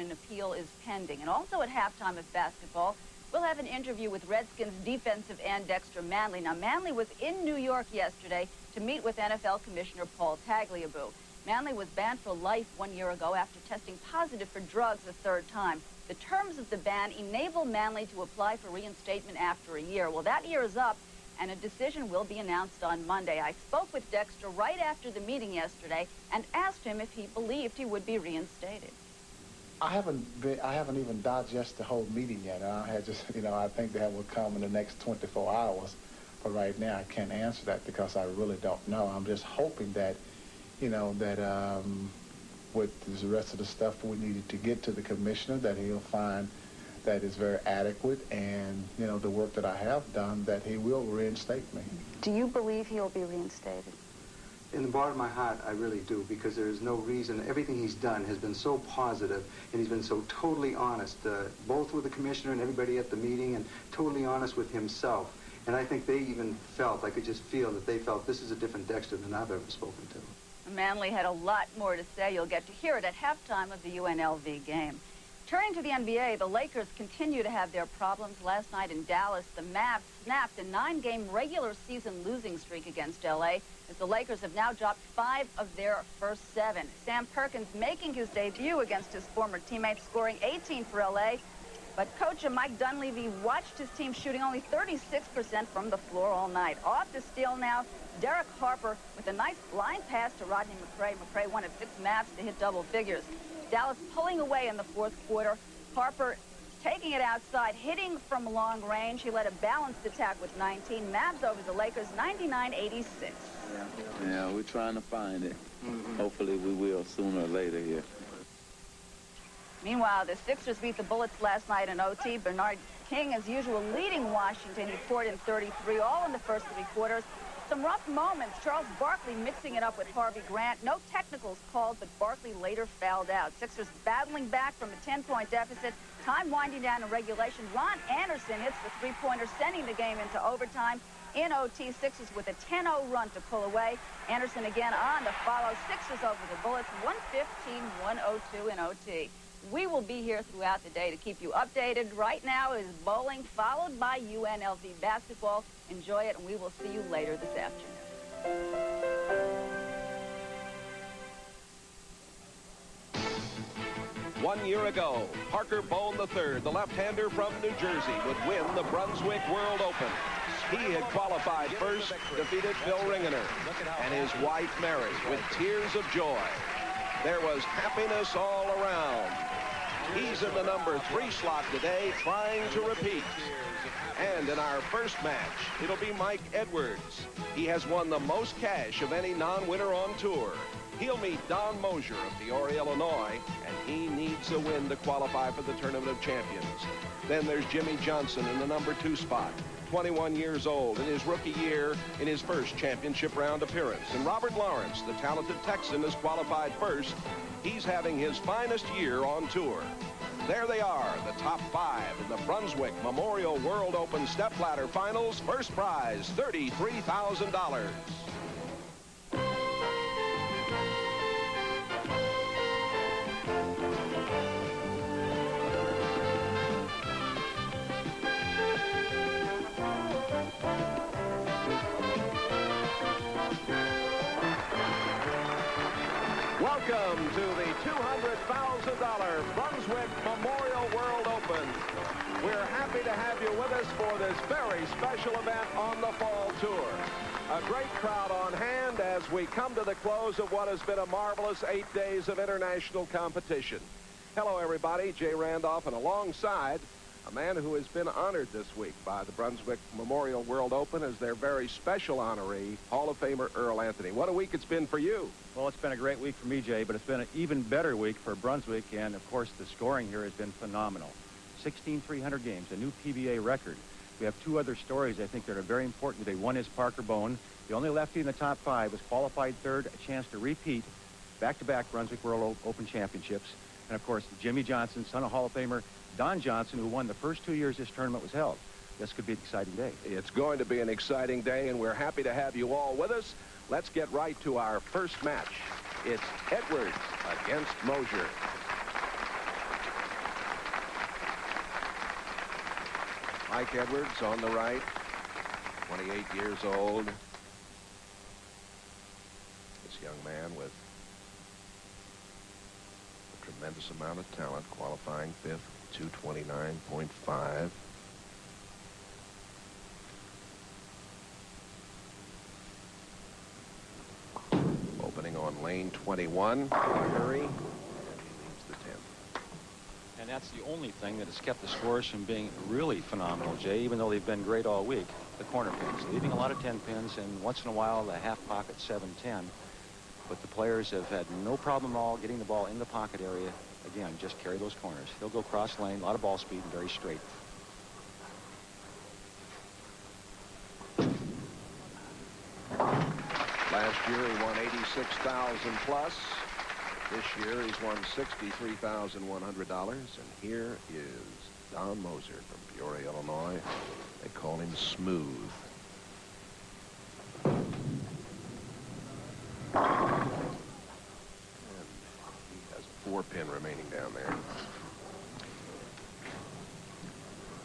an appeal is pending. And also at halftime of basketball, we'll have an interview with Redskins defensive end Dexter Manley. Now, Manley was in New York yesterday to meet with NFL Commissioner Paul Tagliabue. Manley was banned for life 1 year ago after testing positive for drugs a third time. The terms of the ban enable Manley to apply for reinstatement after a year. Well, that year is up, and a decision will be announced on Monday. I spoke with Dexter right after the meeting yesterday and asked him if he believed he would be reinstated. I haven't even digested the whole meeting yet. I had just, I think that will come in the next 24 hours. But right now, I can't answer that because I really don't know. I'm just hoping that, with the rest of the stuff we needed to get to the commissioner, that he'll find that is very adequate, and, the work that I have done, that he will reinstate me. Do you believe he'll be reinstated? In the bottom of my heart, I really do, because there is no reason. Everything he's done has been so positive, and he's been so totally honest, both with the commissioner and everybody at the meeting, and totally honest with himself. And I think they even felt, I could just feel that they felt this is a different Dexter than I've ever spoken to. Manley had a lot more to say. You'll get to hear it at halftime of the UNLV game. Turning to the NBA, the Lakers continue to have their problems. Last night in Dallas, the Mavs snapped a 9-game regular season losing streak against L.A., as the Lakers have now dropped 5 of their first 7. Sam Perkins making his debut against his former teammates, scoring 18 for L.A., but coach Mike Dunleavy watched his team shooting only 36% from the floor all night. Off the steal now, Derek Harper with a nice blind pass to Rodney McCray. McCray one of 6 Mavs to hit double figures. Dallas pulling away in the 4th quarter. Harper taking it outside, hitting from long range. He led a balanced attack with 19. Mavs over the Lakers, 99-86. Yeah, we're trying to find it. Hopefully we will sooner or later here. Meanwhile, the Sixers beat the Bullets last night in OT. Bernard King, as usual, leading Washington. He poured in 33, all in the first 3 quarters. Some rough moments. Charles Barkley mixing it up with Harvey Grant. No technicals called, but Barkley later fouled out. Sixers battling back from a 10-point deficit. Time winding down in regulation. Ron Anderson hits the 3-pointer, sending the game into overtime. In OT, Sixers with a 10-0 run to pull away. Anderson again on the follow. Sixers over the Bullets, 115-102 in OT. We will be here throughout the day to keep you updated. Right now is bowling, followed by UNLV basketball. Enjoy it, and we will see you later this afternoon. 1 year ago, Parker Bohn III, the left-hander from New Jersey, would win the Brunswick World Open. He had qualified first, defeated Phil Ringener and his wife Mary with tears of joy. There was happiness all around. He's in the number 3 slot today, trying to repeat. And in our first match, it'll be Mike Edwards. He has won the most cash of any non-winner on tour. He'll meet Don Moser of Peoria, Illinois, and he needs a win to qualify for the Tournament of Champions. Then there's Jimmy Johnson in the number 2 spot, 21 years old in his rookie year in his first championship round appearance. And Robert Lawrence, the talented Texan, is qualified first. He's having his finest year on tour. There they are, the top 5 in the Brunswick Memorial World Open Stepladder Finals. First prize, $33,000. Welcome to the $200,000 Brunswick Memorial World Open. We're happy to have you with us for this very special event on the fall tour. A great crowd on hand as we come to the close of what has been a marvelous 8 days of international competition. Hello, everybody. Jay Randolph, and alongside a man who has been honored this week by the Brunswick Memorial World Open as their very special honoree, Hall of Famer Earl Anthony. What a week it's been for you. Well, it's been a great week for me, Jay, but it's been an even better week for Brunswick, and of course the scoring here has been phenomenal. 16,300 games, a new PBA record. We have 2 other stories I think that are very important today. One is Parker Bohn, the only lefty in the top 5, was qualified 3rd, a chance to repeat back-to-back Brunswick World Open Championships. And of course, Jimmy Johnson, son of Hall of Famer Don Johnson, who won the first 2 years this tournament was held. This could be an exciting day. It's going to be an exciting day, and we're happy to have you all with us. Let's get right to our first match. It's Edwards against Moser. Mike Edwards on the right, 28 years old. This young man with a tremendous amount of talent, qualifying 5th, 229.5. Opening on lane 21, hurry, and he leads the 10th. And that's the only thing that has kept the scores from being really phenomenal, Jay, even though they've been great all week. The corner pins, leaving a lot of 10 pins, and once in a while the half pocket 7-10. But the players have had no problem at all getting the ball in the pocket area. Again, just carry those corners. He'll go cross lane, a lot of ball speed, and very straight. Last year he won 86,000 plus. This year he's won $63,100. And here is Don Moser from Peoria, Illinois. They call him Smooth. And he has a 4-pin remaining down there.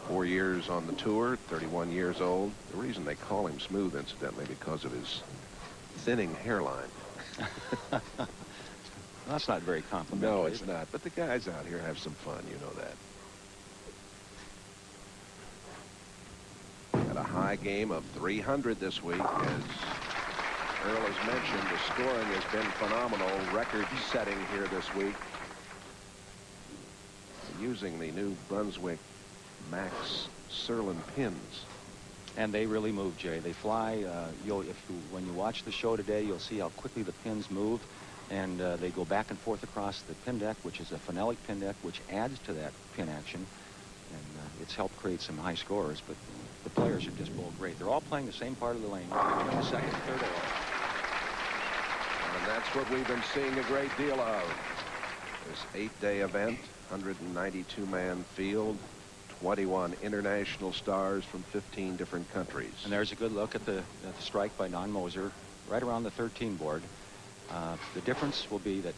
4 years on the tour, 31 years old. The reason they call him Smooth, incidentally, because of his thinning hairline. That's not very complimentary. No, it's not. But the guys out here have some fun, you know that. Got a high game of 300 this week. As Earl has mentioned, the scoring has been phenomenal, record-setting here this week. Using the new Brunswick Max Serlin pins. And they really move, Jay. They fly. When you watch the show today, you'll see how quickly the pins move. And they go back and forth across the pin deck, which is a phenolic pin deck, which adds to that pin action. And it's helped create some high scores, but the players are just bowled great. They're all playing the same part of the lane, the second, third over. And that's what we've been seeing a great deal of. This 8-day event, 192-man field, 21 international stars from 15 different countries. And there's a good look at the strike by Don Moser, right around the 13 board. The difference will be that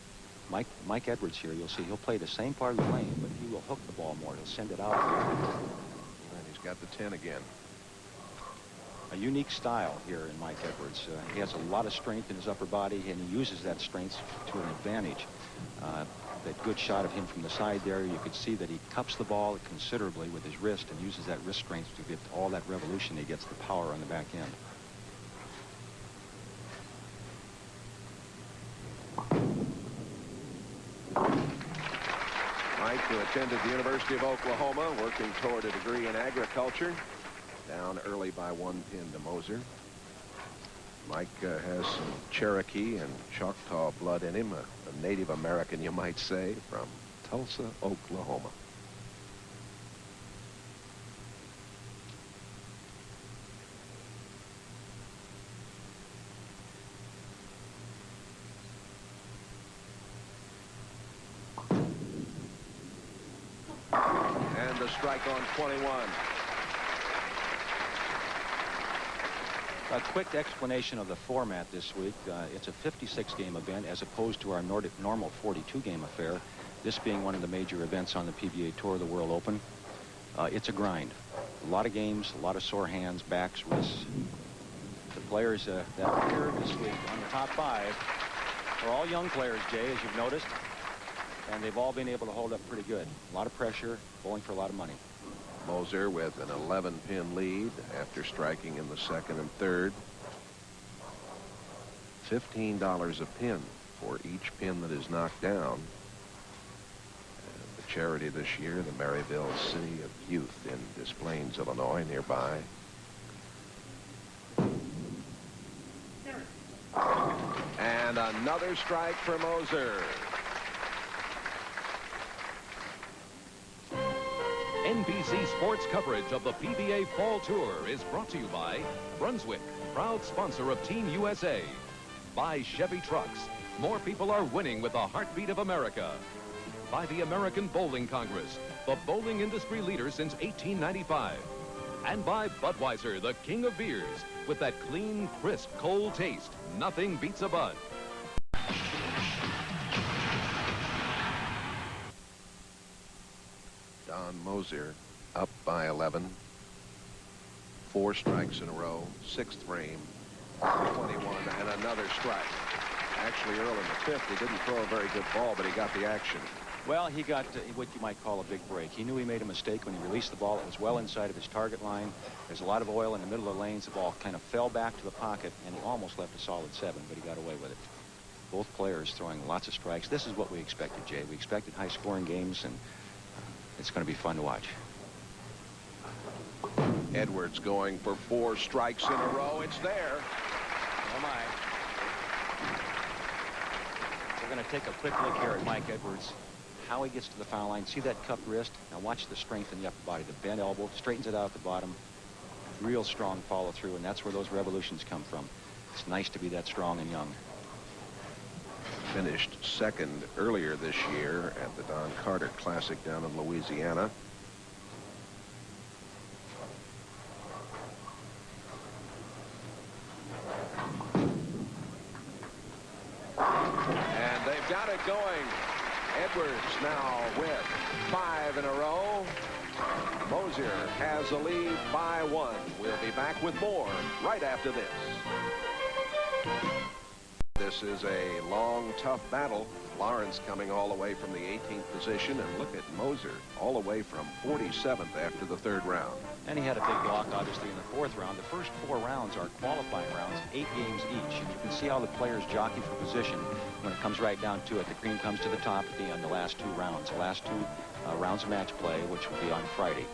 Mike Edwards here, you'll see he'll play the same part of the lane, but he will hook the ball more. He'll send it out. And he's got the 10 again. A unique style here in Mike Edwards. He has a lot of strength in his upper body, and he uses that strength to an advantage. That good shot of him from the side there, you could see that he cups the ball considerably with his wrist and uses that wrist strength to get all that revolution. He gets the power on the back end. Mike, who attended the University of Oklahoma, working toward a degree in agriculture, down early by 1 pin to Moser. Mike has some Cherokee and Choctaw blood in him, a Native American, you might say, from Tulsa, Oklahoma. And the strike on 21. A quick explanation of the format this week. It's a 56-game event as opposed to our normal 42-game affair, this being one of the major events on the PBA Tour, the World Open. It's a grind. A lot of games, a lot of sore hands, backs, wrists. The players that are here this week on the top 5 are all young players, Jay, as you've noticed, and they've all been able to hold up pretty good. A lot of pressure, bowling for a lot of money. Moser with an 11-pin lead after striking in the second and third. $15 a pin for each pin that is knocked down. And the charity this year, the Maryville City of Youth in Des Plaines, Illinois, nearby. And another strike for Moser. NBC Sports coverage of the PBA Fall Tour is brought to you by Brunswick, proud sponsor of Team USA. By Chevy Trucks, more people are winning with the heartbeat of America. By the American Bowling Congress, the bowling industry leader since 1895. And by Budweiser, the king of beers, with that clean, crisp, cold taste. Nothing beats a Bud. Don Moser up by 11. 4 strikes in a row, 6th frame, 21, and another strike. Actually, early in the 5th, he didn't throw a very good ball, but he got the action. Well, he got what you might call a big break. He knew he made a mistake when he released the ball. It was well inside of his target line. There's a lot of oil in the middle of the lanes. The ball kind of fell back to the pocket, and he almost left a solid 7, but he got away with it. Both players throwing lots of strikes. This is what we expected, Jay. We expected high-scoring games, and it's going to be fun to watch. Edwards going for 4 strikes in a row. It's there. Oh, my. We're going to take a quick look here at Mike Edwards. How he gets to the foul line. See that cupped wrist? Now watch the strength in the upper body. The bent elbow, straightens it out at the bottom. Real strong follow through, and that's where those revolutions come from. It's nice to be that strong and young. Finished 2nd earlier this year at the Don Carter Classic down in Louisiana. And they've got it going. Edwards now with 5 in a row. Moser has a lead by 1. We'll be back with more right after this. This is a long, tough battle. Lawrence coming all the way from the 18th position, and look at Moser all the way from 47th after the 3rd round. And he had a big block, obviously, in the 4th round. The first 4 rounds are qualifying rounds, 8 games each. And you can see how the players jockey for position when it comes right down to it. The green comes to the top at the end, the last 2 rounds. The last 2 rounds of match play, which will be on Friday.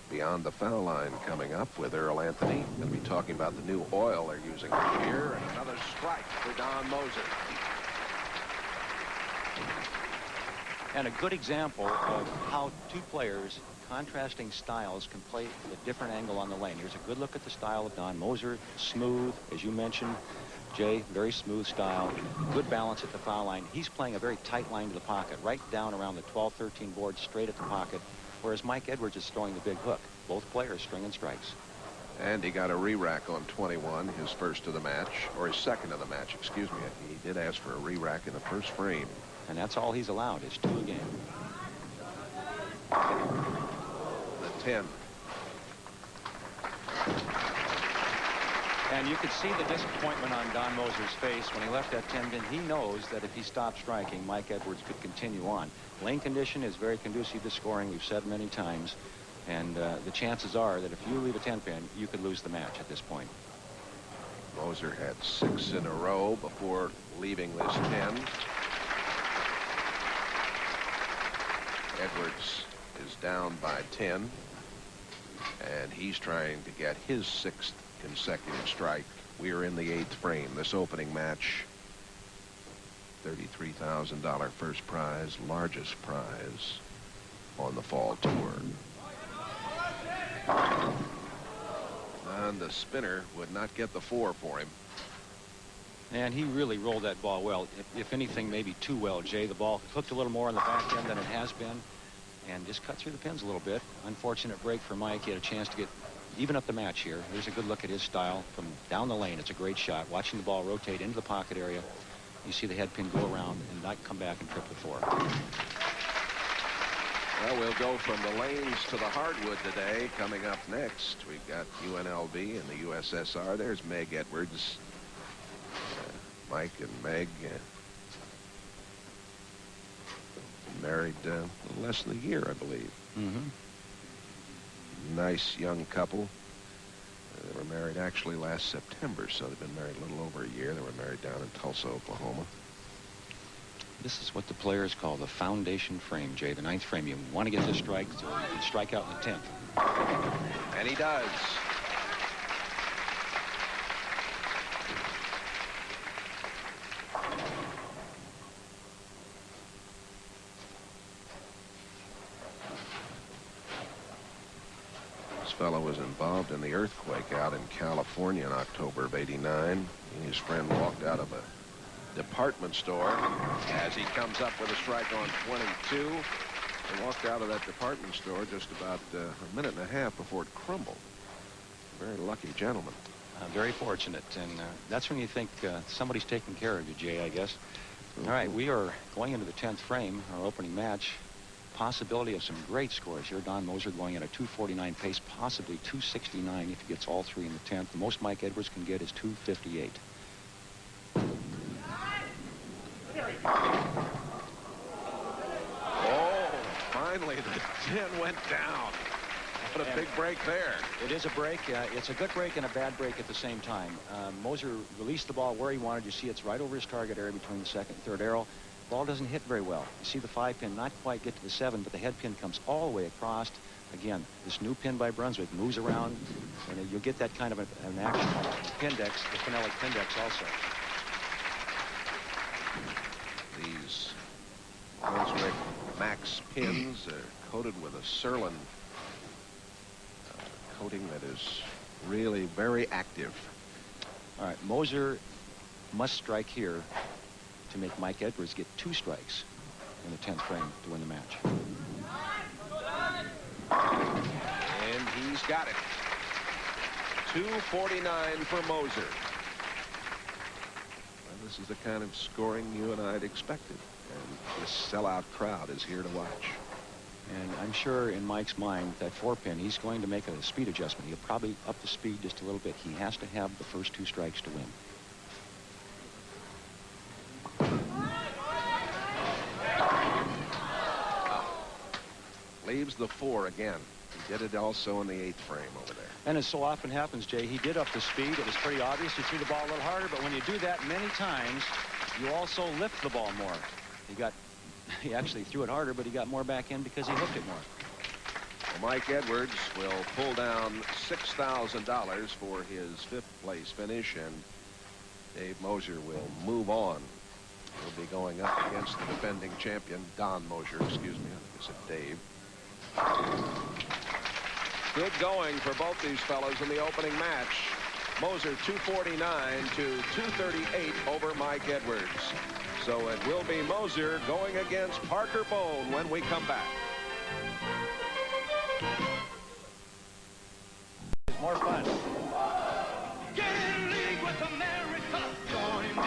Beyond the foul line coming up with Earl Anthony. We'll be talking about the new oil they're using this year. And another strike for Don Moser. And a good example of how 2 players, contrasting styles, can play a different angle on the lane. Here's a good look at the style of Don Moser. Smooth, as you mentioned, Jay, very smooth style. Good balance at the foul line. He's playing a very tight line to the pocket, right down around the 12-13 board, straight at the pocket, whereas Mike Edwards is throwing the big hook. Both players stringing strikes. And he got a re-rack on 21, his first of the match, or his second of the match, excuse me. He did ask for a re-rack in the first frame. And that's all he's allowed, is 2 a game. The 10. And you could see the disappointment on Don Moser's face when he left that 10 pin. He knows that if he stopped striking, Mike Edwards could continue on. Lane condition is very conducive to scoring, we've said many times. And the chances are that if you leave a 10 pin, you could lose the match at this point. Moser had 6 in a row before leaving this 10. Edwards is down by 10, and he's trying to get his 6th consecutive strike. We are in the 8th frame. This opening match, $33,000 first prize, largest prize on the fall tour. And the spinner would not get the 4 for him. And he really rolled that ball well. If anything, maybe too well, Jay. The ball hooked a little more on the back end than it has been, and just cut through the pins a little bit. Unfortunate break for Mike. He had a chance to even up the match here. Here's a good look at his style from down the lane. It's a great shot. Watching the ball rotate into the pocket area. You see the head pin go around and not come back and trip the 4. Well, we'll go from the lanes to the hardwood today. Coming up next, we've got UNLV and the USSR. There's Meg Edwards. Mike and Meg married less than a year, I believe. Nice young couple. They were married actually last September, so they've been married a little over a year. They were married down in Tulsa, Oklahoma. This is what the players call the foundation frame, Jay, the 9th frame. You want to get this strike, so you can strike out in the 10th. And he does. This fellow was involved in the earthquake out in California in October of '89. His friend walked out of a department store as he comes up with a strike on 22. He walked out of that department store just about a minute and a half before it crumbled. Very lucky gentleman. Very fortunate, and that's when you think somebody's taking care of you, Jay, I guess. All right, we are going into the 10th frame, our opening match. possibility of some great scores here. Don Moser going at a 2:49 pace, possibly 2:69 if he gets all three in the 10th. The most Mike Edwards can get is 2:58. Oh, finally the 10 went down. What a big break there. It is a break. It's a good break and a bad break at the same time. Moser released the ball where he wanted. You see it's right over his target area between the second and third arrow. Ball doesn't hit very well. You see the 5 pin not quite get to the 7, but the head pin comes all the way across. Again, this new pin by Brunswick moves around, and you'll get that kind of an action. Pindex, the phenolic Pindex also. These Brunswick Max pins are coated with a Surlyn coating that is really very active. All right, Moser must strike here to make Mike Edwards get 2 strikes in the 10th frame to win the match. And he's got it. 2:49 for Moser. Well, this is the kind of scoring you and I had expected. And this sellout crowd is here to watch. And I'm sure in Mike's mind, that 4-pin, he's going to make a speed adjustment. He'll probably up the speed just a little bit. He has to have the first 2 strikes to win. Leaves the 4 again. He did it also in the 8th frame over there. And as so often happens, Jay, he did up the speed. It was pretty obvious. You threw the ball a little harder, but when you do that many times, you also lift the ball more. He actually threw it harder, but he got more back in because he hooked it more. Well, Mike Edwards will pull down $6,000 for his 5th place finish, and Dave Moser will move on. He'll be going up against the defending champion, Don Moser, excuse me, I said Dave. Good going for both these fellows in the opening match. Moser 249 to 238 over Mike Edwards. So it will be Moser going against Parker Bohn when we come back. It's more fun. Get in league with America. Join the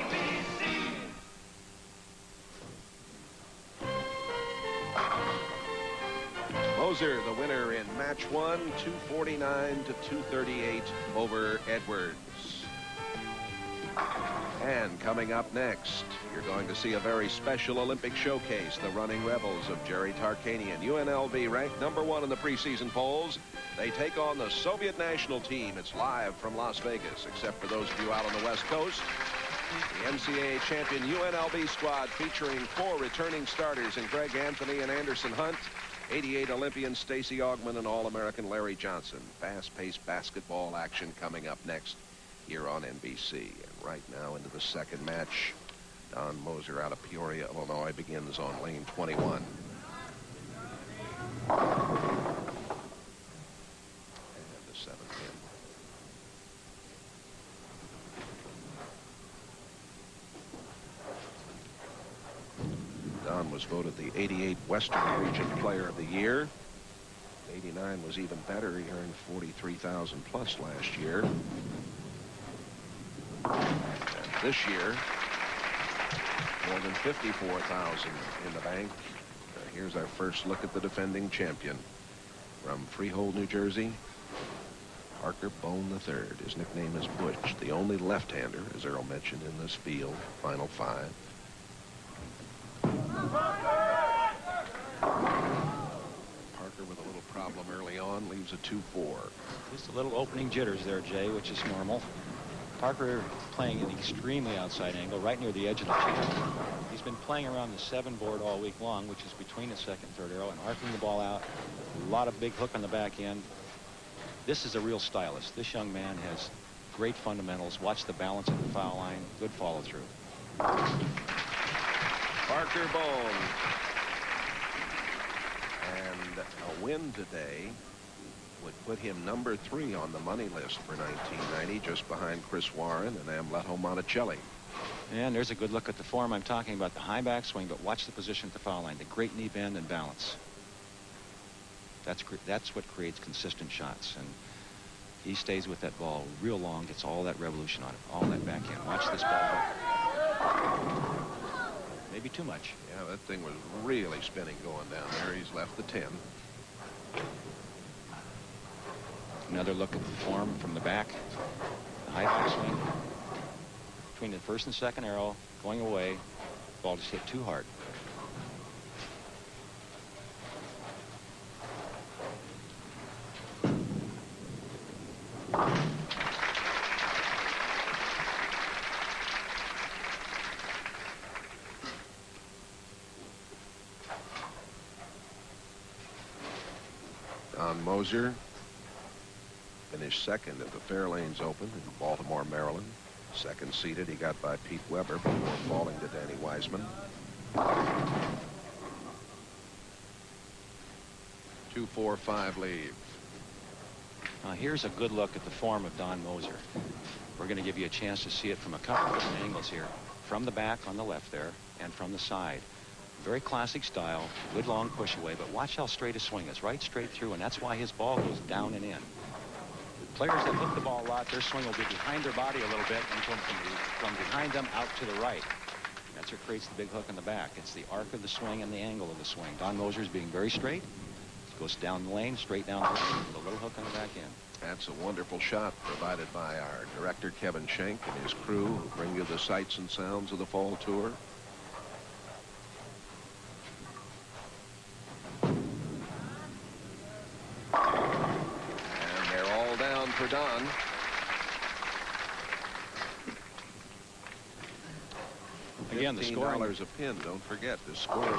ABC. Moser, the winner in match 1, 249 to 238 over Edwards. And coming up next, you're going to see a very special Olympic showcase. The Running Rebels of Jerry Tarkanian. UNLV ranked #1 in the preseason polls. They take on the Soviet national team. It's live from Las Vegas, except for those of you out on the West Coast. The NCAA champion UNLV squad featuring 4 returning starters in Greg Anthony and Anderson Hunt, 88 Olympian Stacey Augmon, and All-American Larry Johnson. Fast-paced basketball action coming up next here on NBC. And right now into the second match, Don Moser out of Peoria, Illinois, begins on lane 21. And the 7th pin. Don was voted the 88 Western Region Player of the Year. 89 was even better. He earned $43,000 plus last year. And this year, more than $54,000 in the bank. Here's our first look at the defending champion from Freehold, New Jersey, Parker Bohn III. His nickname is Butch, the only left-hander, as Earl mentioned, in this field. Final 5. Parker with a little problem early on, leaves a 2-4. Just a little opening jitters there, Jay, which is normal. Parker playing an extremely outside angle, right near the edge of the channel. He's been playing around the 7 board all week long, which is between the second and third arrow, and arcing the ball out. A lot of big hook on the back end. This is a real stylist. This young man has great fundamentals. Watch the balance at the foul line. Good follow through. Parker Bohn. And a win today would put him #3 on the money list for 1990, just behind Chris Warren and Amleto Monticelli. And there's a good look at the form. I'm talking about the high backswing, but watch the position at the foul line. The great knee bend and balance. That's what creates consistent shots. And he stays with that ball real long, gets all that revolution on it, all that backhand. Watch this ball. Maybe maybe too much. Yeah, that thing was really spinning going down there. He's left the 10. Another look at the form from the back. The high back swing. Between the first and second arrow, going away. Ball just hit too hard. Don Moser finished second at the Fairlanes Open in Baltimore, Maryland. Second seeded, he got by Pete Weber before falling to Danny Wiseman. 2-4-5 leave. Now here's a good look at the form of Don Moser. We're going to give you a chance to see it from a couple of different angles here. From the back on the left there, and from the side. Very classic style, good long push away, but watch how straight his swing is, right straight through, and that's why his ball goes down and in. The players that hook the ball a lot, their swing will be behind their body a little bit and come from behind them out to the right. That's what creates the big hook in the back. It's the arc of the swing and the angle of the swing. Don Moser is being very straight. Goes down the lane, straight down the lane, with a little hook on the back end. That's a wonderful shot provided by our director, Kevin Schenk, and his crew, who bring you the sights and sounds of the fall tour. And they're all down for Don. Again, the scoring. $15 a pin. Don't forget the scoring.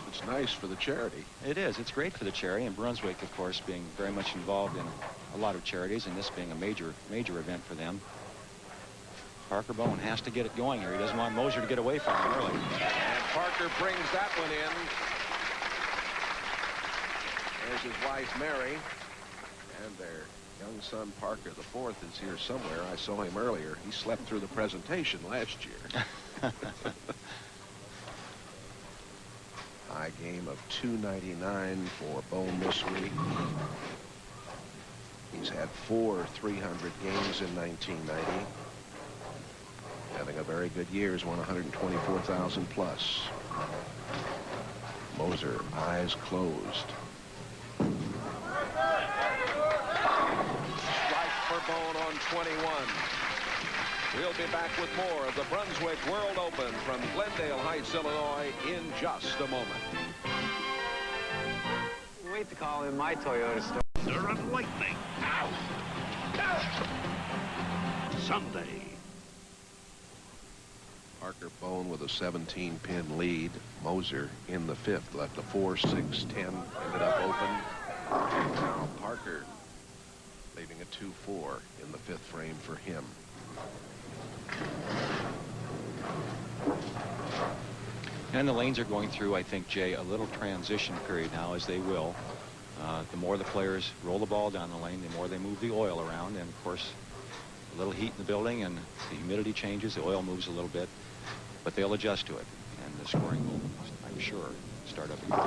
It's nice for the charity. It is. It's great for the charity, and Brunswick, of course, being very much involved in a lot of charities, and this being a major event for them. Parker Bohn has to get it going here. He doesn't want Moser to get away from him early. And Parker brings that one in. There's his wife, Mary, and their young son, Parker the Fourth, is here somewhere. I saw him earlier. He slept through the presentation last year. High game of $299 for Bohn this week. He's had 4 300 games in 1990. Having a very good year. He's won 124,000 plus. Moser, eyes closed. Strike for Bohn on 21. We'll be back with more of the Brunswick World Open from Glendale Heights, Illinois, in just a moment. Wait to call in my Toyota store. Thunder and lightning. Ow! Sunday. Parker Bohn with a 17-pin lead. Moser in the 5th left a 4-6-10. Ended up open. Now Parker leaving a 2-4 in the 5th frame for him. And the lanes are going through, I think, Jay, a little transition period now, as they will. The more the players roll the ball down the lane, the more they move the oil around. And, of course, a little heat in the building and the humidity changes, the oil moves a little bit. But they'll adjust to it. And the scoring will, I'm sure, start up again.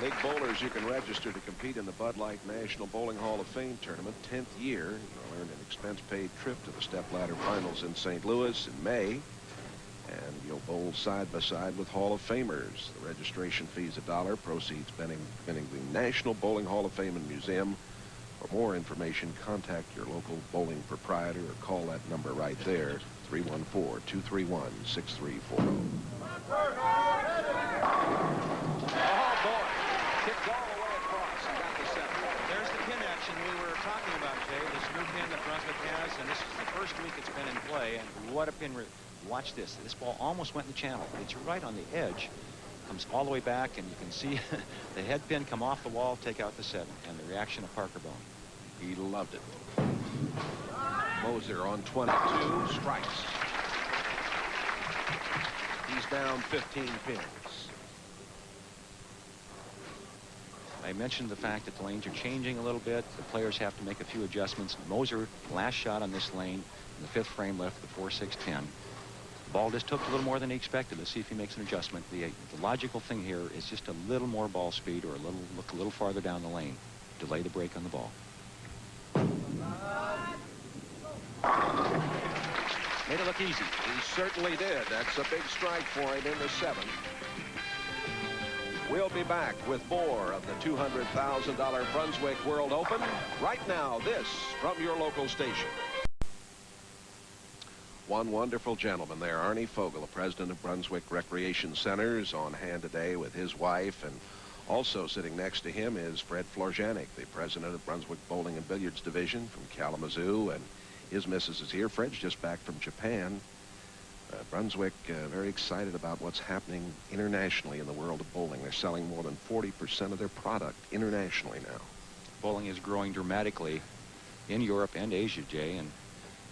League bowlers, you can register to compete in the Bud Light National Bowling Hall of Fame tournament. 10th year. You'll earn an expense-paid trip to the stepladder finals in St. Louis in May. And you'll bowl side by side with Hall of Famers. The registration fee is $1. Proceeds benefiting the National Bowling Hall of Fame and Museum. For more information, contact your local bowling proprietor or call that number right there, 314-231-6340. Kicked all the way across and got the 7. There's the pin action we were talking about, Jay. This new pin that Brunswick has, and this is the first week it's been in play. And what a pin. Watch this. This ball almost went in the channel. It's right on the edge. Comes all the way back, and you can see the head pin come off the wall, take out the 7. And the reaction of Parker Bohn. He loved it. Moser on 22 strikes. He's down 15 pins. I mentioned the fact that the lanes are changing a little bit. The players have to make a few adjustments. Moser, last shot on this lane, in the 5th frame left the 4-6-10. The ball just took a little more than he expected. Let's see if he makes an adjustment. The logical thing here is just a little more ball speed or look a little farther down the lane. Delay the break on the ball. Made it look easy. He certainly did. That's a big strike for him in the 7th. We'll be back with more of the $200,000 Brunswick World Open right now. This from your local station. One wonderful gentleman there, Arnie Fogel, the president of Brunswick Recreation Centers, on hand today with his wife, and also sitting next to him is Fred Florjanik, the president of Brunswick Bowling and Billiards Division from Kalamazoo, and his missus is here. Fred's just back from Japan. Brunswick very excited about what's happening internationally in the world of bowling. They're selling more than 40% of their product internationally now. Bowling is growing dramatically in Europe and Asia, Jay, and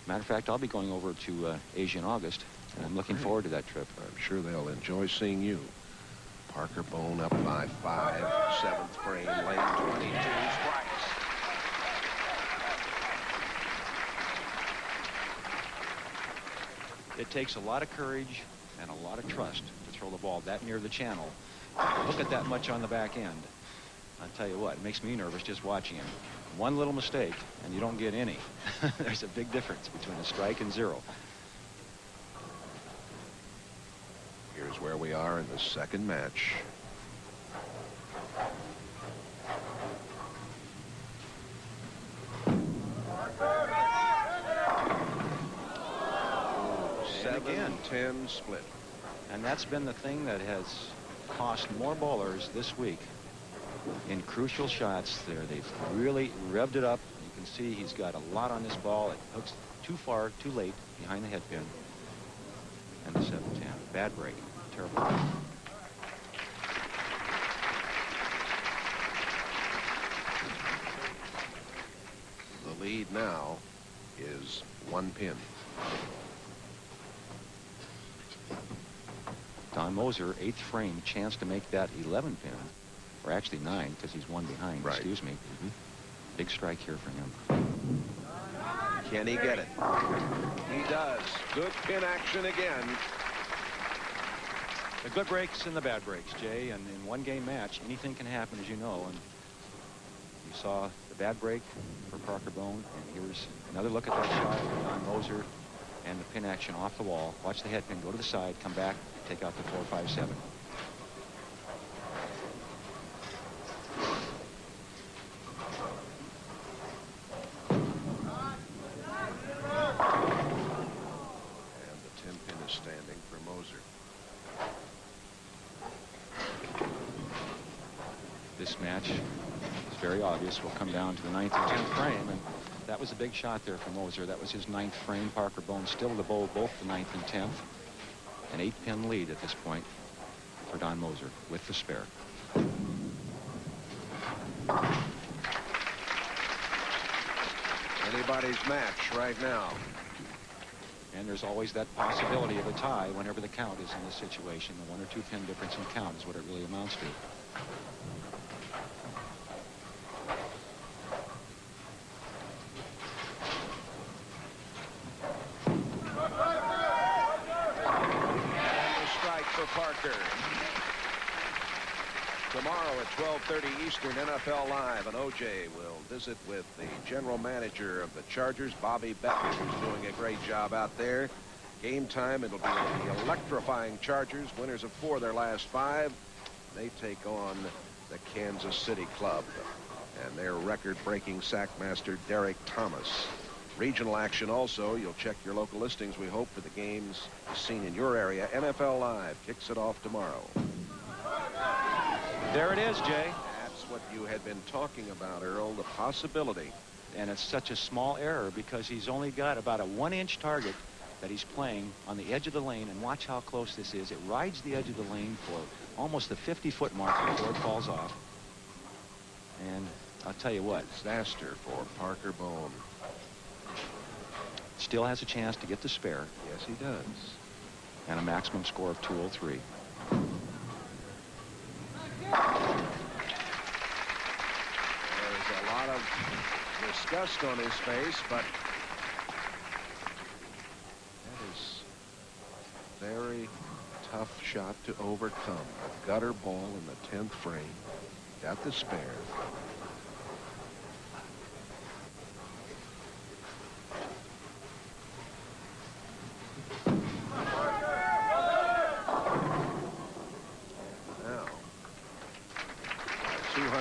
matter of fact, I'll be going over to Asia in August, and I'm looking forward to that trip. I'm sure they'll enjoy seeing you. Parker Bohn up by 5, 7th frame, lane 22 strikes. It takes a lot of courage and a lot of trust to throw the ball that near the channel. Look at that much on the back end. I'll tell you what, it makes me nervous just watching him. One little mistake, and you don't get any. There's a big difference between a strike and 0. Here's where we are in the 2nd match. Again, 7-10 split. And that's been the thing that has cost more bowlers this week in crucial shots there. They've really revved it up. You can see he's got a lot on this ball. It hooks too far, too late behind the head pin. And the 7-10. Bad break. Terrible. The lead now is 1 pin. Don Moser, 8th frame, chance to make that 11 pin, or actually 9 because he's 1 behind. Right. Excuse me. Big strike here for him. Can he get it? He does. Good pin action again. The good breaks and the bad breaks, Jay, and in one-game match, anything can happen, as you know. And you saw the bad break for Parker Bohn, and here's another look at that shot of Don Moser and the pin action off the wall. Watch the head pin go to the side, come back, take out the 4-5-7. And the 10 pin is standing for Moser. This match is very obvious. Will come down to the 9th and 10th frame, and that was a big shot there for Moser. That was his 9th frame. Parker Bohn still to bowl both the 9th and 10th. An 8-pin lead at this point for Don Moser with the spare. Anybody's match right now. And there's always that possibility of a tie whenever the count is in this situation. The 1 or 2 pin difference in count is what it really amounts to. Parker. Tomorrow at 12:30 Eastern, NFL Live, and OJ will visit with the general manager of the Chargers, Bobby Beckman, who's doing a great job out there. Game time, it'll be the electrifying Chargers, winners of 4 of their last 5. They take on the Kansas City Club and their record-breaking sackmaster Derek Thomas. Regional action also. You'll check your local listings, we hope, for the games seen in your area. NFL Live kicks it off tomorrow. There it is, Jay. That's what you had been talking about, Earl, the possibility. And it's such a small error because he's only got about a 1-inch target that he's playing on the edge of the lane. And watch how close this is. It rides the edge of the lane for almost the 50-foot mark before it falls off. And I'll tell you what. Disaster for Parker Bohn. Still has a chance to get the spare. Yes, he does. And a maximum score of 203. There's a lot of disgust on his face, but that is a very tough shot to overcome. A gutter ball in the 10th frame. Got the spare.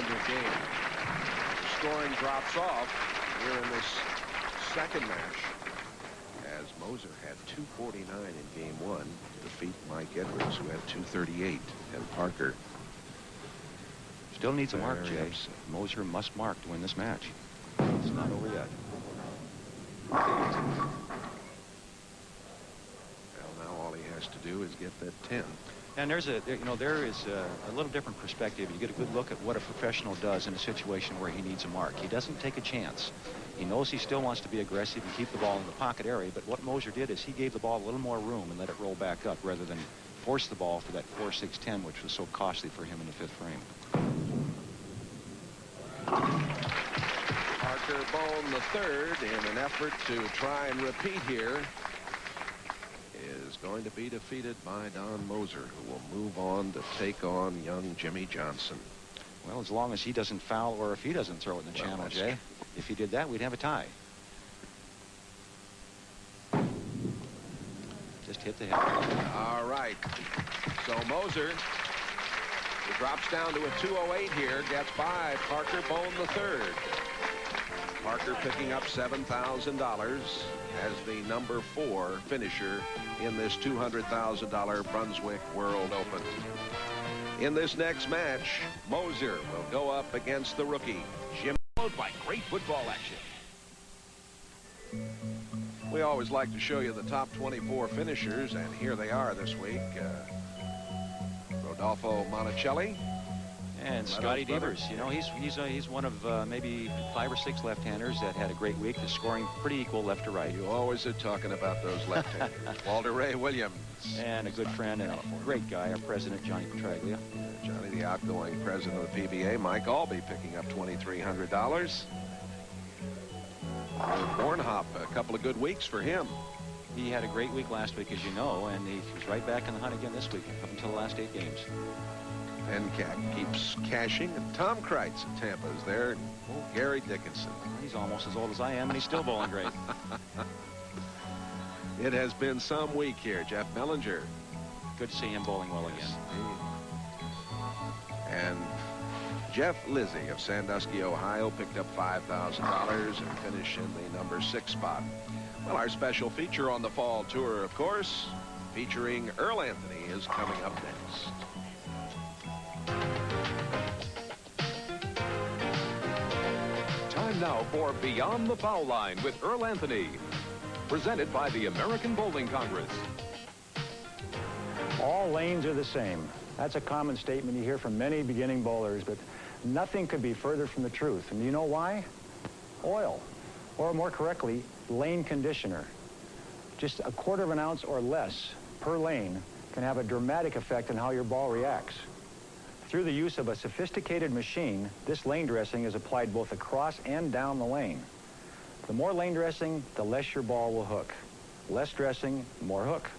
200 game. Scoring drops off here in this second match, as Moser had 249 in game 1 to defeat Mike Edwards, who had 238, and Parker still needs a mark, Jay. Moser must mark to win this match. It's not over yet. Well, now all he has to do is get that 10. And there is a little different perspective. You get a good look at what a professional does in a situation where he needs a mark. He doesn't take a chance. He knows he still wants to be aggressive and keep the ball in the pocket area, but what Moser did is he gave the ball a little more room and let it roll back up rather than force the ball for that 4-6-10, which was so costly for him in the 5th frame. Parker Bohn III, in an effort to try and repeat here, is going to be defeated by Don Moser, who will move on to take on young Jimmy Johnson. Well, as long as he doesn't foul or if he doesn't throw it in the channel, Jay. If he did that, we'd have a tie. Just hit the head. All right. So Moser, who drops down to a 208 here, gets by Parker Bohn III. Parker picking up $7,000 as the number 4 finisher in this $200,000 Brunswick World Open. In this next match, Moser will go up against the rookie, Jim. Followed by great football action. We always like to show you the top 24 finishers, and here they are this week. Rodolfo Monticelli. And Scotty Devers, you know, he's one of maybe 5 or 6 left-handers that had a great week. The scoring pretty equal left to right. You always are talking about those left-handers. Walter Ray Williams. And a good friend and a great guy, our president, Johnny Petraglia. Johnny, the outgoing president of the PBA. Mike Albee picking up $2,300. Bornhop, a couple of good weeks for him. He had a great week last week, as you know, and he was right back in the hunt again this week up until the last 8 games. Pencack keeps cashing, and Tom Kreitz in Tampa is there. And Gary Dickinson. He's almost as old as I am, and he's still bowling great. It has been some week here. Jeff Mellinger. Good to see him bowling well again. And Jeff Lizzie of Sandusky, Ohio, picked up $5,000 and finished in the number 6 spot. Well, our special feature on the fall tour, of course, featuring Earl Anthony, is coming up next. Time now for Beyond the Foul Line with Earl Anthony. Presented by the American Bowling Congress. All lanes are the same. That's a common statement you hear from many beginning bowlers, but nothing could be further from the truth. And you know why? Oil, or more correctly, lane conditioner. Just a 1/4 of an ounce or less per lane can have a dramatic effect on how your ball reacts. Through the use of a sophisticated machine, this lane dressing is applied both across and down the lane. The more lane dressing, the less your ball will hook. Less dressing, more hook.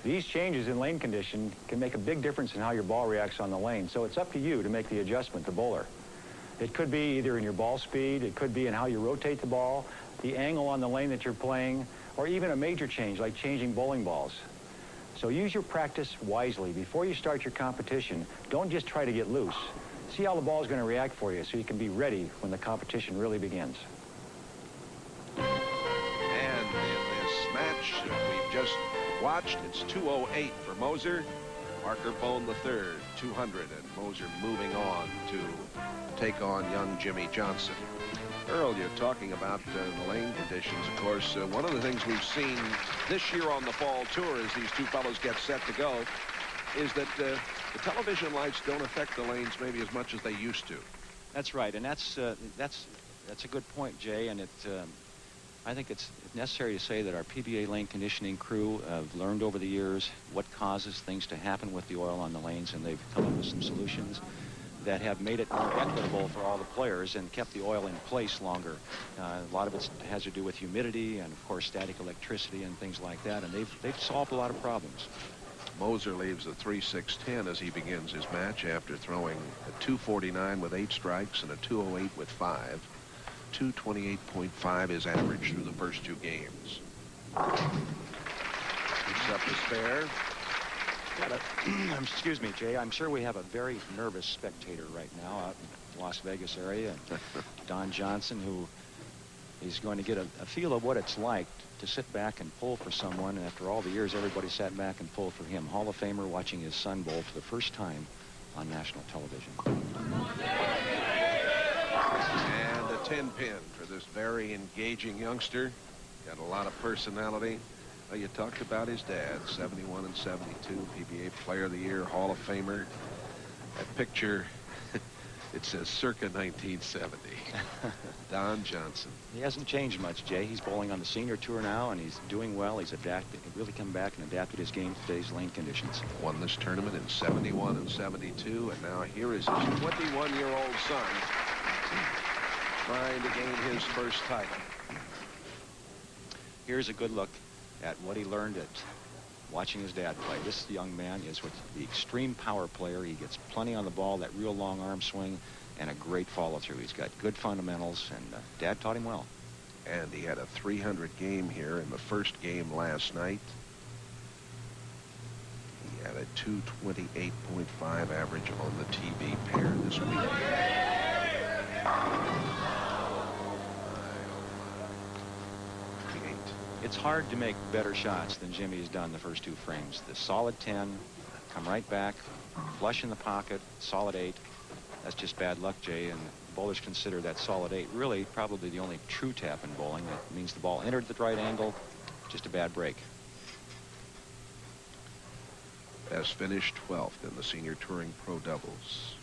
These changes in lane condition can make a big difference in how your ball reacts on the lane, so it's up to you to make the adjustment, the bowler. It could be either in your ball speed, it could be in how you rotate the ball, the angle on the lane that you're playing, or even a major change like changing bowling balls. So use your practice wisely. Before you start your competition, don't just try to get loose. See how the ball is going to react for you so you can be ready when the competition really begins. And in this match we've just watched, it's 208 for Moser. Parker Bohn III, 200, and Moser moving on to take on young Jimmy Johnson. Earl, you're talking about the lane conditions. Of course, one of the things we've seen this year on the fall tour as these two fellows get set to go is that the television lights don't affect the lanes maybe as much as they used to. That's right, and that's a good point, Jay, and I think it's necessary to say that our PBA lane conditioning crew have learned over the years what causes things to happen with the oil on the lanes, and they've come up with some solutions that have made it more equitable for all the players and kept the oil in place longer. A lot of it has to do with humidity and, of course, static electricity and things like that, and they've solved a lot of problems. Moser leaves a 3-6-10 as he begins his match after throwing a 249 with 8 strikes and a 208 with 5. 228.5 is average through the first 2 games. Picks up the spare. Excuse me, Jay. I'm sure we have a very nervous spectator right now out in the Las Vegas area. Don Johnson, who is going to get a feel of what it's like to sit back and pull for someone. And after all the years, everybody sat back and pulled for him. Hall of Famer watching his son bowl for the first time on national television. And a 10-pin for this very engaging youngster. Got a lot of personality. Well, you talked about his dad, 71 and 72, PBA Player of the Year, Hall of Famer. That picture, it says circa 1970. Don Johnson. He hasn't changed much, Jay. He's bowling on the senior tour now, and he's doing well. He's adapted. He's really come back and adapted his game to today's lane conditions. Won this tournament in 71 and 72, and now here is his 21-year-old son trying to gain his first title. Here's a good look at what he learned at watching his dad play. This young man is with the extreme power player. He gets plenty on the ball, that real long arm swing, and a great follow-through. He's got good fundamentals, and Dad taught him well. And he had a 300 game here in the first game last night. He had a 228.5 average on the TV pair this week. It's hard to make better shots than Jimmy's done the first two frames. The solid 10, come right back, flush in the pocket, solid 8. That's just bad luck, Jay, and bowlers consider that solid 8 really probably the only true tap in bowling. That means the ball entered the right angle, just a bad break. Best finished 12th in the senior touring pro doubles.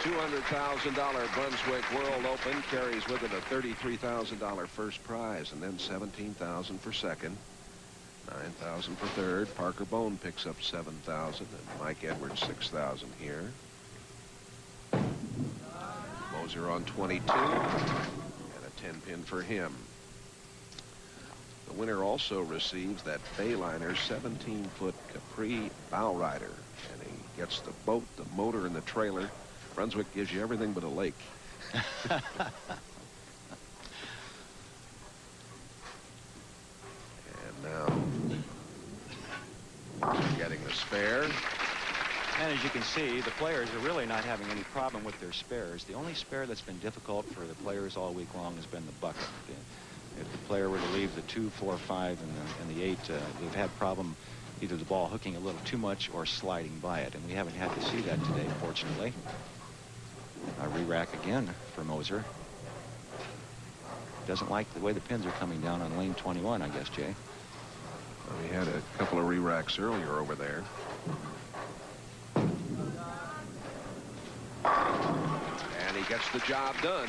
$200,000 Brunswick World Open carries with it a $33,000 first prize, and then $17,000 for second, $9,000 for third. Parker Bohn picks up $7,000, and Mike Edwards $6,000 here. Moser on 22, and a 10-pin for him. The winner also receives that Bayliner 17-foot Capri bow rider, and he gets the boat, the motor, and the trailer. Brunswick gives you everything but a lake. And now getting the spare. And as you can see, the players are really not having any problem with their spares. The only spare that's been difficult for the players all week long has been the bucket. If the player were to leave the 2, 4, 5, and the 8, they've had problem either the ball hooking a little too much or sliding by it. And we haven't had to see that today, fortunately. A re-rack again for Moser. Doesn't like the way the pins are coming down on lane 21, I guess, Jay. Well, we had a couple of re-racks earlier over there. And he gets the job done.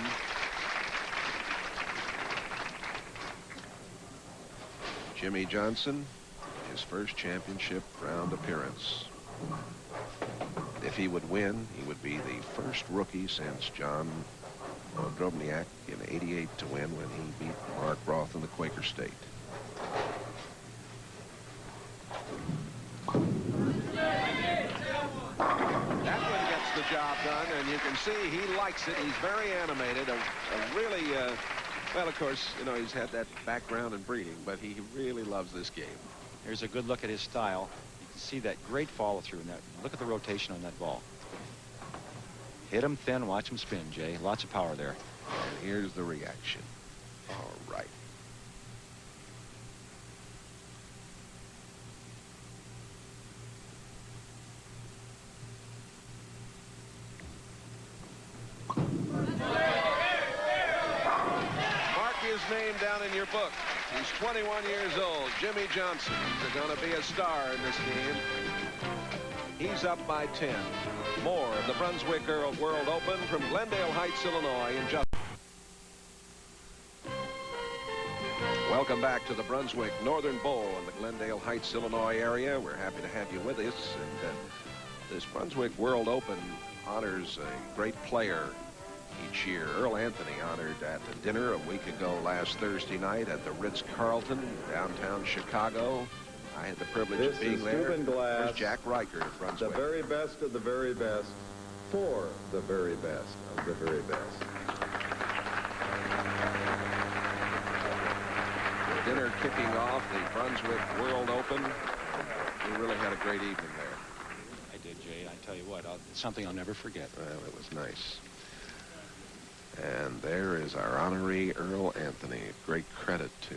Jimmy Johnson, his first championship round appearance. If he would win, he would be the first rookie since John Drobniak in '88 to win when he beat Mark Roth in the Quaker State. That one gets the job done, and you can see he likes it. He's very animated. A really, well, of course, you know, he's had that background in breeding, but he really loves this game. Here's a good look at his style. See that great follow through in that. Look at the rotation on that ball. Hit him thin, watch him spin, Jay. Lots of power there. And here's the reaction. All right. Mark his name down in your book. He's 21 years old. Jimmy Johnson is going to be a star in this game. He's up by 10. More of the Brunswick World Open from Glendale Heights, Illinois in just... Welcome back to the Brunswick Northern Bowl in the Glendale Heights, Illinois area. We're happy to have you with us. And this Brunswick World Open honors a great player each year. Earl Anthony honored at a dinner a week ago last Thursday night at the Ritz-Carlton, downtown Chicago. I had the privilege of being there. There's Jack Riker of Brunswick. The very best of the very best for the very best of the very best. dinner kicking off the Brunswick World Open. We really had a great evening there. I did, Jay. I tell you what, it's something I'll never forget. Well, it was nice. And there is our honoree, Earl Anthony. Great credit to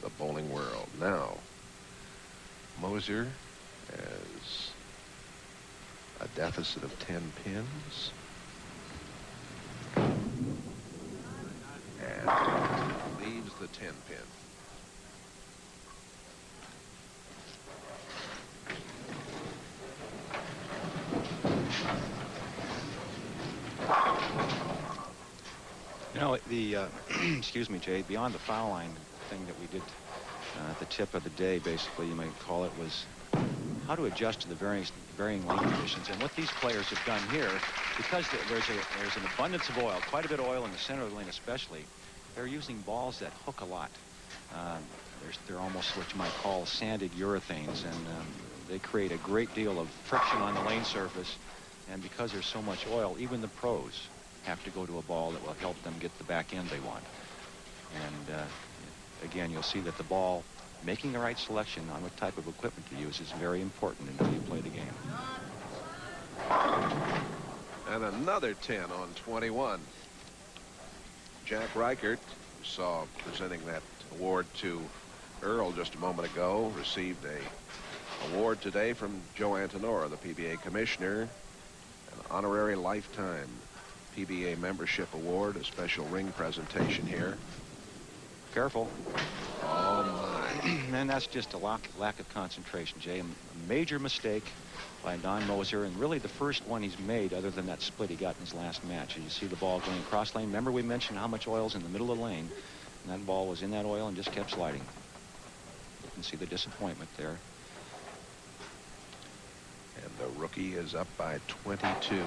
the bowling world. Now, Moser has a deficit of 10 pins. And leaves the 10 pin. You know, the, excuse me, Jay, beyond the foul line thing that we did at the tip of the day, basically, you might call it, was how to adjust to the varying lane conditions. And what these players have done here, because there's an abundance of oil, quite a bit of oil in the center of the lane especially, they're using balls that hook a lot. They're almost what you might call sanded urethanes, and they create a great deal of friction on the lane surface. And because there's so much oil, even the pros have to go to a ball that will help them get the back end they want. And again, you'll see that the ball, making the right selection on what type of equipment to use is very important in how you play the game. And another 10 on 21. Jack Reichert, who saw presenting that award to Earl just a moment ago, received a award today from Joe Antonora, the PBA commissioner, an honorary lifetime PBA membership award, a special ring presentation here. Careful. Oh, my. And that's just a lack of concentration, Jay. A major mistake by Don Moser, and really the first one he's made other than that split he got in his last match. You see the ball going across lane. Remember we mentioned how much oil's in the middle of the lane, and that ball was in that oil and just kept sliding. You can see the disappointment there. And the rookie is up by 22.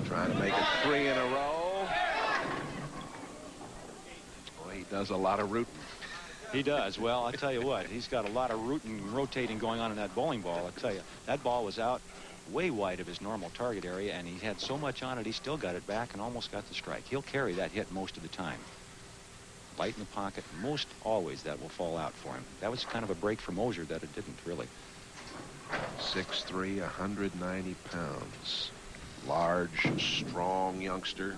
Trying to make it 3 in a row. Well, he does a lot of rooting. He does. Well, I'll tell you what, he's got a lot of rooting and rotating going on in that bowling ball. I'll tell you, that ball was out way wide of his normal target area, and he had so much on it, he still got it back and almost got the strike. He'll carry that hit most of the time. Light in the pocket, most always that will fall out for him. That was kind of a break for Moser that it didn't really. 6'3", 190 pounds. Large, strong youngster.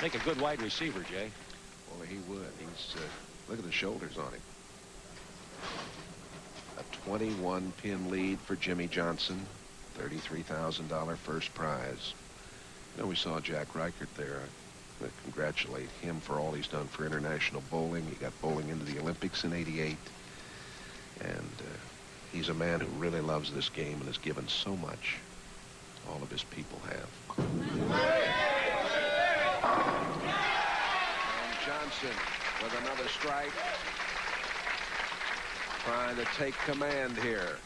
Make a good wide receiver, Jay. Boy, he would. He's look at the shoulders on him. A 21-pin lead for Jimmy Johnson. $33,000 first prize. You know, we saw Jack Reichert there. I congratulate him for all he's done for international bowling. He got bowling into the Olympics in '88. And he's a man who really loves this game and has given so much. All of his people have. And Johnson with another strike. Trying to take command here.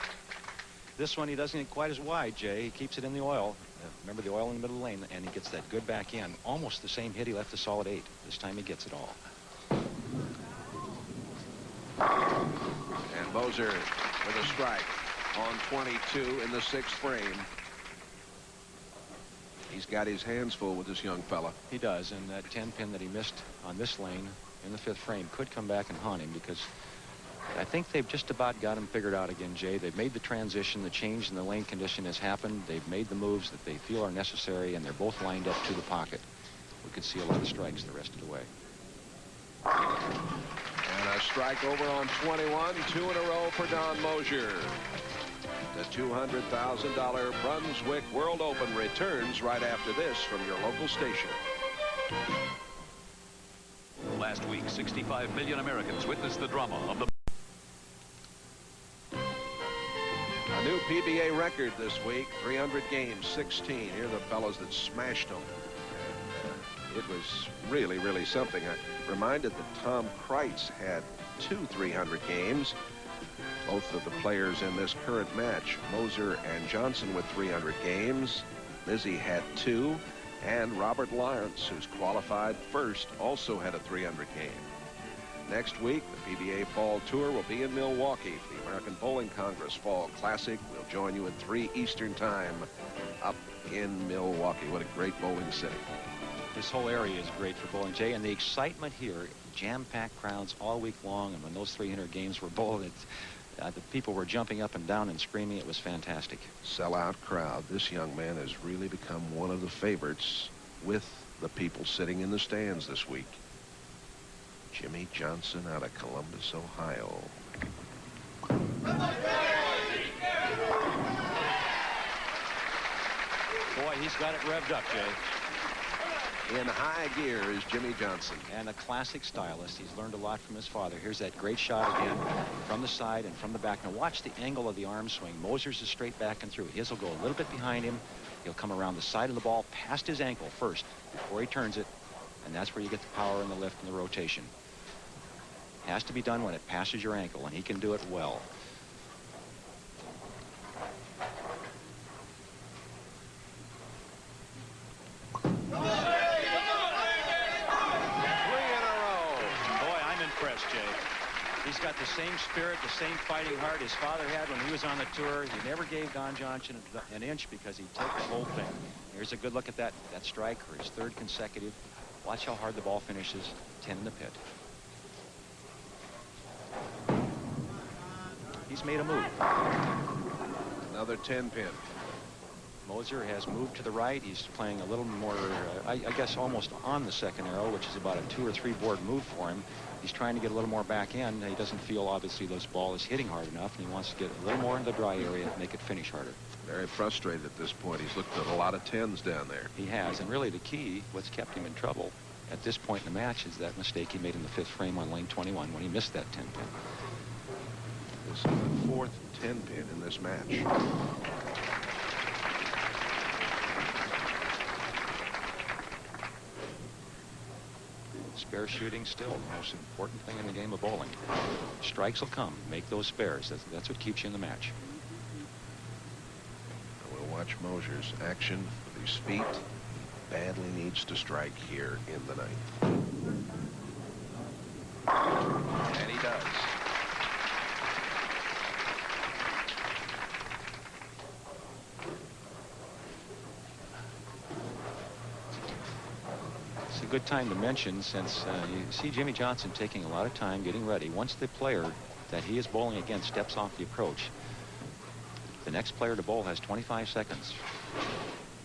This one he doesn't get quite as wide, Jay. He keeps it in the oil. Remember the oil in the middle of the lane, and he gets that good back end. Almost the same hit he left a solid 8. This time he gets it all. And Moser with a strike on 22 in the 6th frame. He's got his hands full with this young fella. He does, and that 10 pin that he missed on this lane in the 5th frame could come back and haunt him, because I think they've just about got him figured out again, Jay. They've made the transition. The change in the lane condition has happened. They've made the moves that they feel are necessary, and they're both lined up to the pocket. We could see a lot of strikes the rest of the way. And a strike over on 21. 2 in a row for Don Moser. The $200,000 Brunswick World Open returns right after this from your local station. Last week, 65 million Americans witnessed the drama of the... A new PBA record this week, 300 games, 16. Here are the fellows that smashed them. And, it was really, really something. I'm reminded that Tom Kreitz had 2 300 games. Both of the players in this current match, Moser and Johnson, with 300 games. Lizzie had 2. And Robert Lawrence, who's qualified first, also had a 300 game. Next week, the PBA Fall Tour will be in Milwaukee for the American Bowling Congress Fall Classic. We'll join you at 3 Eastern Time up in Milwaukee. What a great bowling city. This whole area is great for bowling, Jay, and the excitement here, jam-packed crowds all week long, and when those 300 games were bowled, the people were jumping up and down and screaming. It was fantastic. Sellout crowd. This young man has really become one of the favorites with the people sitting in the stands this week. Jimmy Johnson out of Columbus, Ohio. Boy, he's got it revved up, Jay. In high gear is Jimmy Johnson. And a classic stylist. He's learned a lot from his father. Here's that great shot again from the side and from the back. Now watch the angle of the arm swing. Moser's is straight back and through. His will go a little bit behind him. He'll come around the side of the ball past his ankle first before he turns it. And that's where you get the power and the lift and the rotation. Has to be done when it passes your ankle, and he can do it well. He's got the same spirit, the same fighting heart his father had when he was on the tour. He never gave Don Johnson an inch because he'd take the whole thing. Here's a good look at that strike for his 3rd consecutive. Watch how hard the ball finishes. 10 in the pit. He's made a move. Another 10-pin. Moser has moved to the right. He's playing a little more, I guess, almost on the second arrow, which is about a 2 or 3 board move for him. He's trying to get a little more back end. He doesn't feel, obviously, this ball is hitting hard enough, and he wants to get a little more in the dry area and make it finish harder. Very frustrated at this point. He's looked at a lot of 10s down there. He has, and really the key, what's kept him in trouble at this point in the match is that mistake he made in the 5th frame on lane 21 when he missed that 10-pin. This is the 4th 10-pin in this match. Spare shooting still the most important thing in the game of bowling. Strikes will come. Make those spares. That's what keeps you in the match. We'll watch Moser's action with his feet. He badly needs to strike here in the 9th. And he does. A good time to mention, since you see Jimmy Johnson taking a lot of time getting ready. Once the player that he is bowling against steps off the approach, the next player to bowl has 25 seconds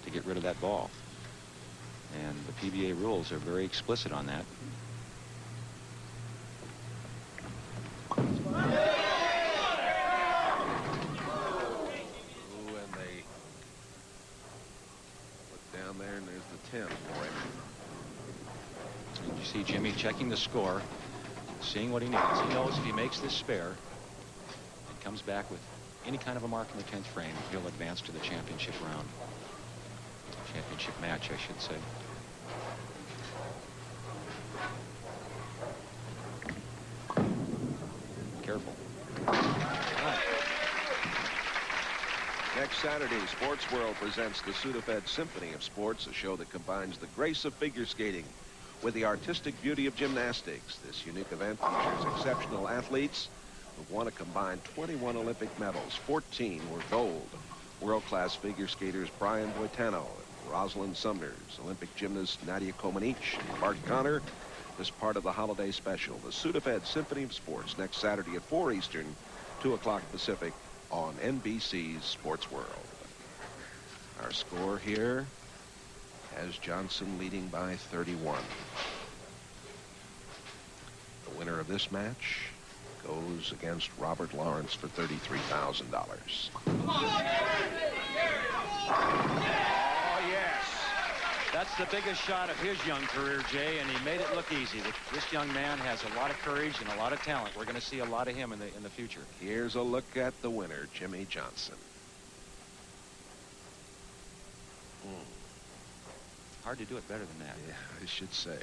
to get rid of that ball. And the PBA rules are very explicit on that. Ooh, and they look down there, and there's the 10 for him. And you see Jimmy checking the score, seeing what he needs. He knows if he makes this spare and comes back with any kind of a mark in the 10th frame, he'll advance to the championship round. Championship match, I should say. Careful. Next Saturday, Sports World presents the Sudafed Symphony of Sports, a show that combines the grace of figure skating with the artistic beauty of gymnastics. This unique event features exceptional athletes who won a combined 21 Olympic medals. 14 were gold. World-class figure skaters Brian Boitano and Rosalind Sumners, Olympic gymnast Nadia Comaneci, and Bart Connor as part of the holiday special, the Sudafed Symphony of Sports, next Saturday at 4 Eastern, 2 o'clock Pacific on NBC's Sports World. Our score here has Johnson leading by 31. The winner of this match goes against Robert Lawrence for $33,000. Oh, yes. That's the biggest shot of his young career, Jay, and he made it look easy. This young man has a lot of courage and a lot of talent. We're going to see a lot of him in the future. Here's a look at the winner, Jimmy Johnson. Hard to do it better than that. Yeah, I should say.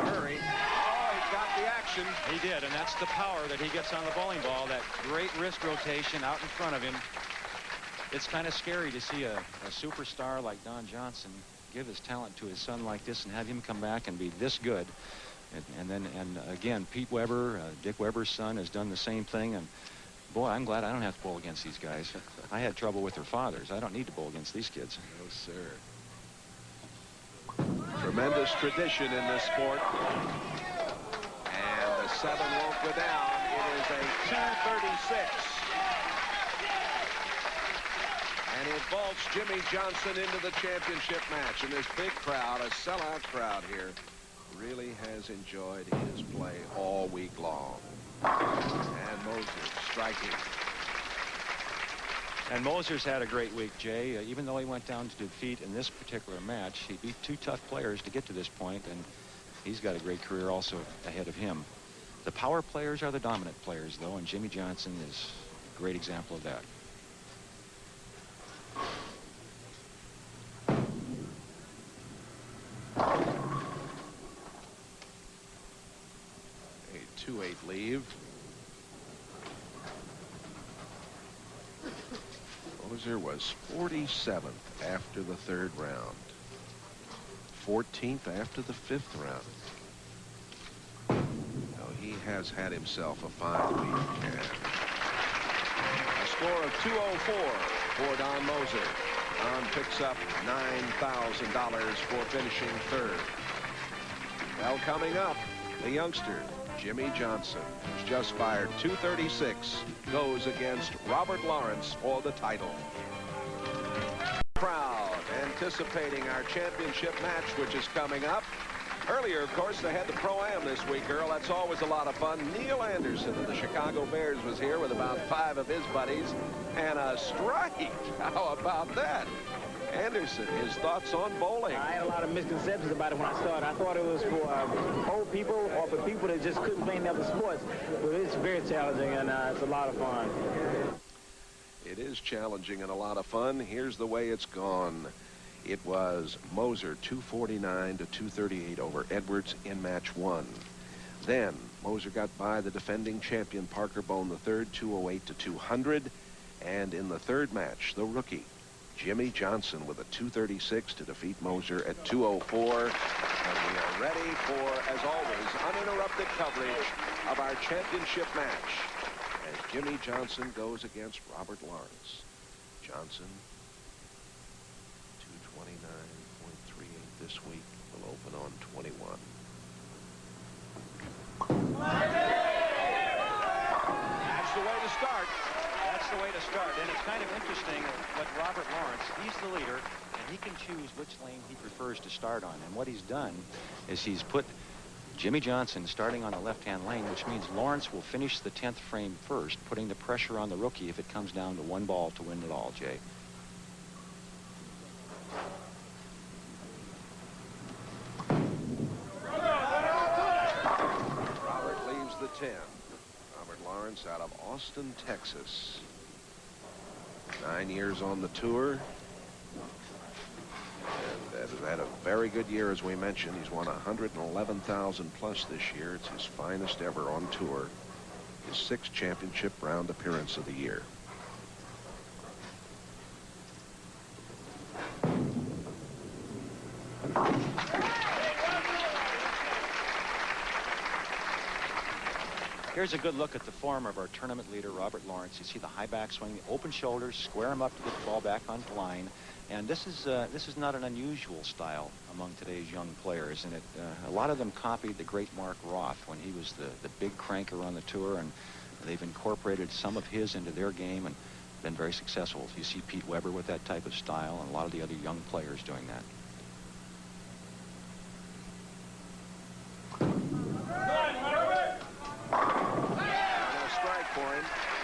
Murray. Oh, he got the action. He did, and that's the power that he gets on the bowling ball, that great wrist rotation out in front of him. It's kind of scary to see a superstar like Don Johnson give his talent to his son like this and have him come back and be this good. And again, Pete Weber, Dick Weber's son, has done the same thing. And boy, I'm glad I don't have to bowl against these guys. I had trouble with their fathers. I don't need to bowl against these kids. No, sir. Tremendous tradition in this sport. And the 7 won't go down. It is a 236. And it vaults Jimmy Johnson into the championship match. And this big crowd, a sellout crowd here, really has enjoyed his play all week long. And Moser striking. And Moser's had a great week, Jay. Even though he went down to defeat in this particular match, he beat 2 tough players to get to this point, and he's got a great career also ahead of him. The power players are the dominant players, though, and Jimmy Johnson is a great example of that. A 2-8 leave. Moser was 47th after the 3rd round. 14th after the 5th round. So he has had himself a fine week. And a score of 204 for Don Moser. Don picks up $9,000 for finishing 3rd. Well, coming up, the youngster, Jimmy Johnson, who's just fired 236, goes against Robert Lawrence for the title. Crowd anticipating our championship match, which is coming up. Earlier, of course, they had the Pro-Am this week, Earl. That's always a lot of fun. Neil Anderson of the Chicago Bears was here with about 5 of his buddies, and a strike. How about that? Anderson, his thoughts on bowling. I had a lot of misconceptions about it when I started. I thought it was for old people or for people that just couldn't play any other sports. But it's very challenging, and it's a lot of fun. It is challenging and a lot of fun. Here's the way it's gone. It was Moser 249 to 238 over Edwards in match 1. Then Moser got by the defending champion Parker Bohn III 208 to 200. And in the 3rd match, the rookie Jimmy Johnson with a 236 to defeat Moser at 204. And we are ready for, as always, uninterrupted coverage of our championship match as Jimmy Johnson goes against Robert Lawrence. Johnson, 229.38 this week, will open on 21. That's the way to start. That's the way to start. And it's kind of interesting what Robert Lawrence, he's the leader, and he can choose which lane he prefers to start on. And what he's done is he's put Jimmy Johnson starting on the left-hand lane, which means Lawrence will finish the 10th frame first, putting the pressure on the rookie if it comes down to 1 ball to win it all, Jay. Robert leaves the 10. Robert Lawrence out of Austin, Texas. 9 years on the tour. And has had a very good year, as we mentioned. He's won 111,000 plus this year. It's his finest ever on tour. His 6th championship round appearance of the year. Here's a good look at the form of our tournament leader, Robert Lawrence. You see the high backswing, the open shoulders, square him up to get the ball back on the line. And this is not an unusual style among today's young players. And a lot of them copied the great Mark Roth when he was the big cranker on the tour, and they've incorporated some of his into their game and been very successful. You see Pete Weber with that type of style, and a lot of the other young players doing that.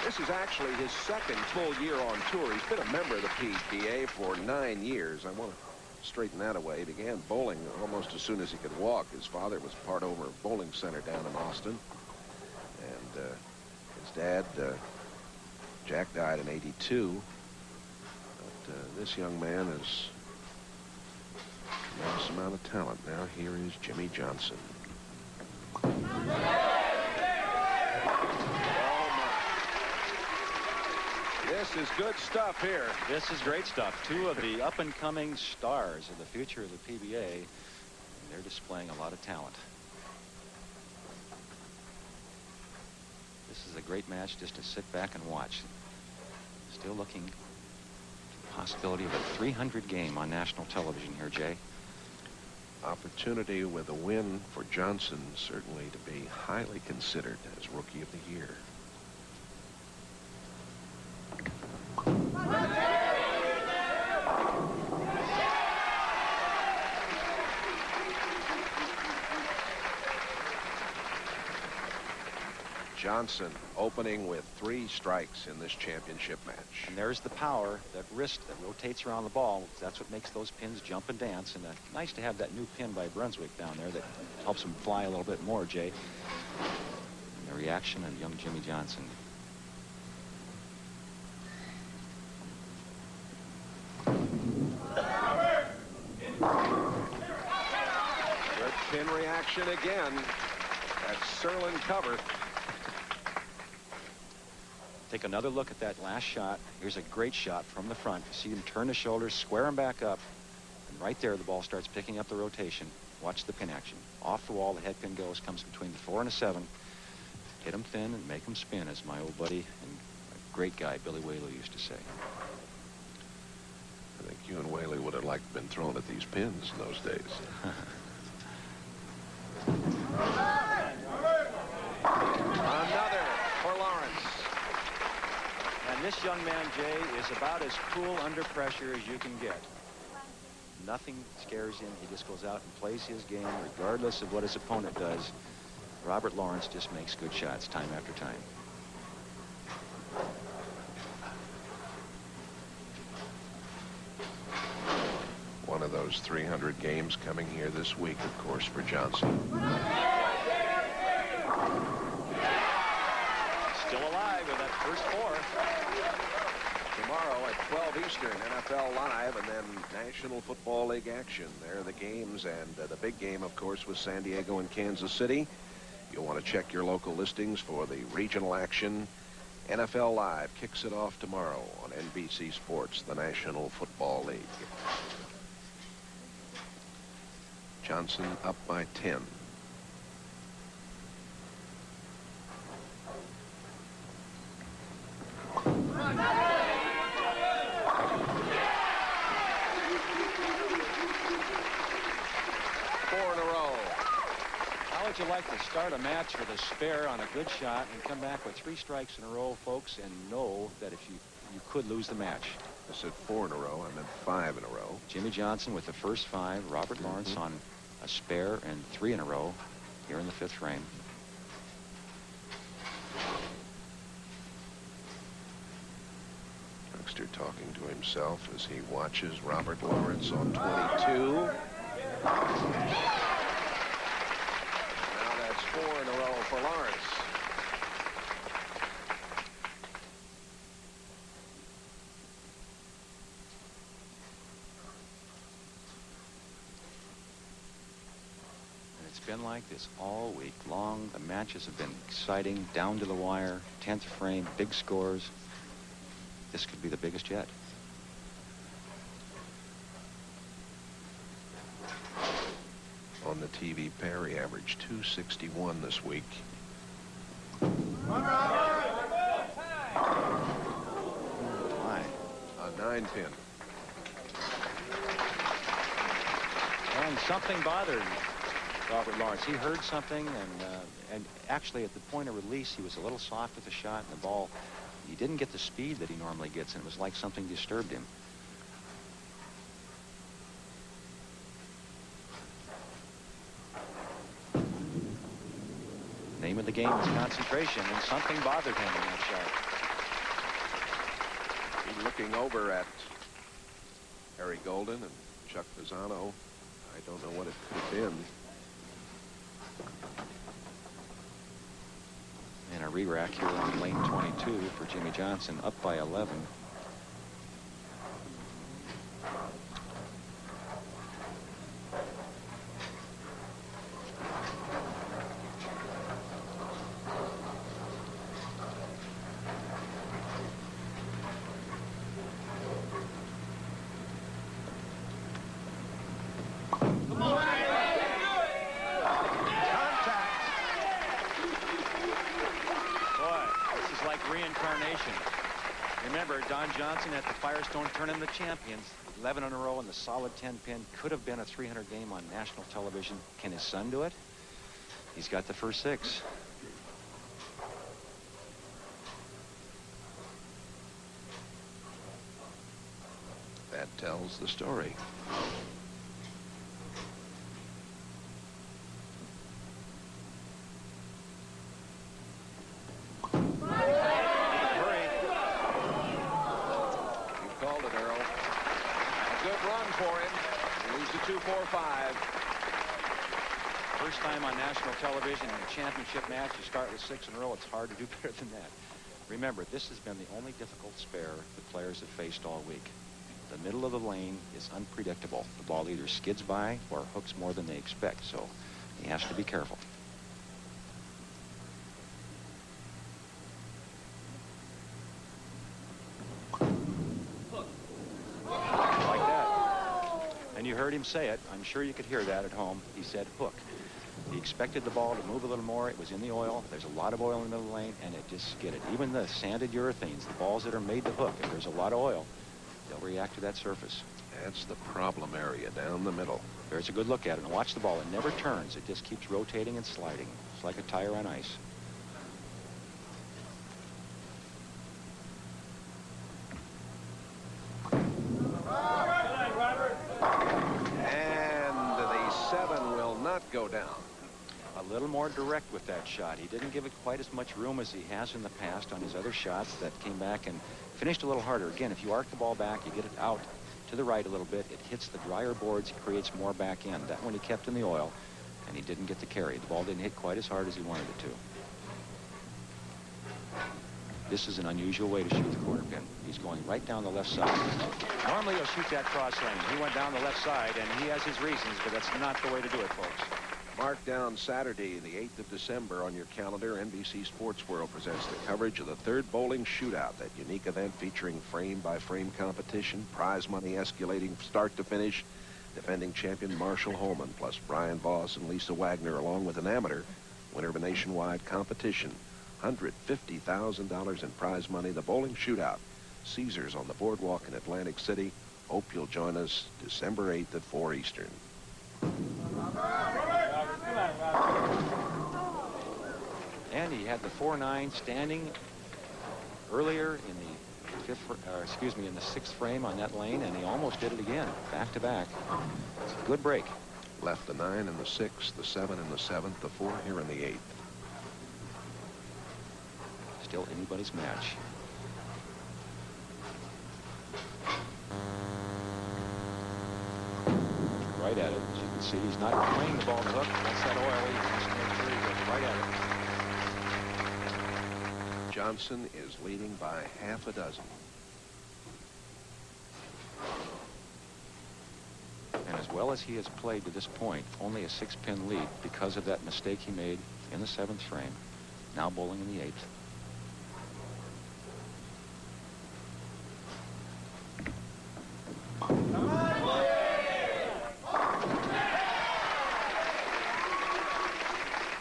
This is actually his 2nd full year on tour. He's been a member of the PBA for 9 years. I want to straighten that away. He began bowling almost as soon as he could walk. His father was part owner of bowling center down in Austin. And his dad, Jack, died in '82. But this young man has a tremendous amount of talent. Now here is Jimmy Johnson. This is good stuff here. This is great stuff. Two of the up-and-coming stars of the future of the PBA. And they're displaying a lot of talent. This is a great match just to sit back and watch. Still looking at the possibility of a 300 game on national television here, Jay. Opportunity with a win for Johnson, certainly to be highly considered as Rookie of the Year. Johnson opening with 3 strikes in this championship match. And there's the power, that wrist that rotates around the ball. That's what makes those pins jump and dance. And nice to have that new pin by Brunswick down there that helps them fly a little bit more, Jay. And the reaction of young Jimmy Johnson. Good pin reaction again. That Serlin cover. Take another look at that last shot. Here's a great shot from the front. See him turn the shoulders, square him back up. And right there, the ball starts picking up the rotation. Watch the pin action. Off the wall, the head pin goes, comes between the 4 and a 7. Hit him thin and make him spin, as my old buddy and a great guy, Billy Whaley, used to say. I think you and Whaley would have liked been thrown at these pins in those days. Another for Lawrence. And this young man, Jay, is about as cool under pressure as you can get. Nothing scares him. He just goes out and plays his game regardless of what his opponent does. Robert Lawrence just makes good shots time after time. One of those 300 games coming here this week, of course, for Johnson. Still alive with that first 4. Tomorrow at 12 Eastern, NFL Live, and then National Football League action. There are the games, and the big game, of course, was San Diego and Kansas City. You'll want to check your local listings for the regional action. NFL Live kicks it off tomorrow on NBC Sports, the National Football League. Johnson up by 10. How would you like to start a match with a spare on a good shot and come back with 3 strikes in a row, folks, and know that if you could lose the match? I said 4 in a row. I meant 5 in a row. Jimmy Johnson with the first 5. Robert Lawrence on a spare and 3 in a row here in the 5th frame. Dexter talking to himself as he watches Robert Lawrence on 22. Now that's 4 in a row for Lawrence. And it's been like this all week long. The matches have been exciting, down to the wire, 10th frame, big scores. This could be the biggest yet. On the TV pair, he averaged 261 this week. My. A 9-pin. And something bothered Robert Lawrence. He heard something, and actually at the point of release, he was a little soft with the shot, and the ball, he didn't get the speed that he normally gets, and it was like something disturbed him. Name of the game is concentration, and something bothered him in that shot. He's looking over at Harry Golden and Chuck Pisano. I don't know what it could have been. And a re-rack here on lane 22 for Jimmy Johnson, up by 11. our nation. Remember, Don Johnson at the Firestone Tournament of Champions, 11 in a row in the solid 10-pin, could have been a 300 game on national television. Can his son do it? He's got the first 6. That tells the story. For him. Leads to 2-4-5. First time on national television in a championship match, you start with 6 in a row. It's hard to do better than that. Remember, this has been the only difficult spare the players have faced all week. The middle of the lane is unpredictable. The ball either skids by or hooks more than they expect, so he has to be careful. And you heard him say it. I'm sure you could hear that at home. He said hook. He expected the ball to move a little more. It was in the oil. There's a lot of oil in the middle of the lane, and it just skidded. Even the sanded urethanes, the balls that are made to hook, if there's a lot of oil, they'll react to that surface. That's the problem area down the middle. There's a good look at it. And watch the ball. It never turns. It just keeps rotating and sliding. It's like a tire on ice. Go down. A little more direct with that shot. He didn't give it quite as much room as he has in the past on his other shots that came back and finished a little harder. Again, if you arc the ball back, you get it out to the right a little bit, it hits the drier boards, it creates more back end. That one he kept in the oil, and he didn't get the carry. The ball didn't hit quite as hard as he wanted it to. This is an unusual way to shoot the corner pin. He's going right down the left side. Normally he'll shoot that cross lane. He went down the left side, and he has his reasons, but that's not the way to do it, folks. Mark down Saturday, the 8th of December on your calendar. NBC Sports World presents the coverage of the 3rd Bowling Shootout, that unique event featuring frame-by-frame competition, prize money escalating start to finish, defending champion Marshall Holman, plus Brian Voss and Lisa Wagner, along with an amateur, winner of a nationwide competition. $150,000 in prize money. The Bowling Shootout. Caesars on the boardwalk in Atlantic City. Hope you'll join us December 8th at 4 Eastern. And he had the 4-9 standing earlier in the in the 6th frame on that lane, and he almost did it again, back to back. Good break. Left the 9 in the 6th, the 7 in the 7th, the 4 here in the 8th. Still anybody's match. Right at it. As you can see, he's not playing the ball to hook. That's that oil. He just makes sure he goes right at it. Johnson is leading by half a dozen. And as well as he has played to this point, only a 6-pin lead because of that mistake he made in the 7th frame. Now bowling in the 8th.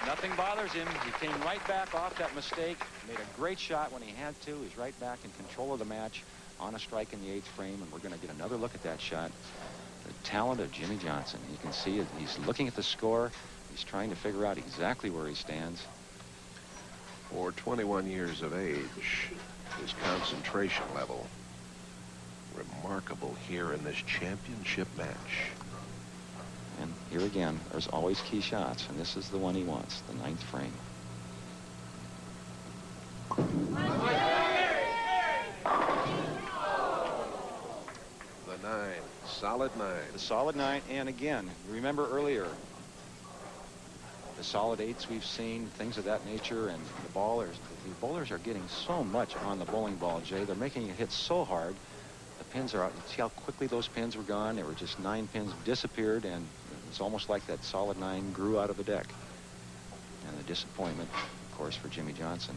Nothing bothers him. He came right back off that mistake, made a great shot when he had to. He's right back in control of the match on a strike in the 8th frame, and we're going to get another look at that shot. The talent of Jimmy Johnson. You can see it. He's looking at the score. He's trying to figure out exactly where he stands. For 21 years of age, his concentration level remarkable here in this championship match. And here again, there's always key shots, and this is the one he wants, the 9th frame. The 9, solid 9. The solid 9, and again, remember earlier, the solid 8s we've seen, things of that nature, and the bowlers are getting so much on the bowling ball, Jay. They're making it hit so hard. The pins are out. See how quickly those pins were gone? They were just 9 pins disappeared, and it's almost like that solid 9 grew out of the deck. And the disappointment, of course, for Jimmy Johnson.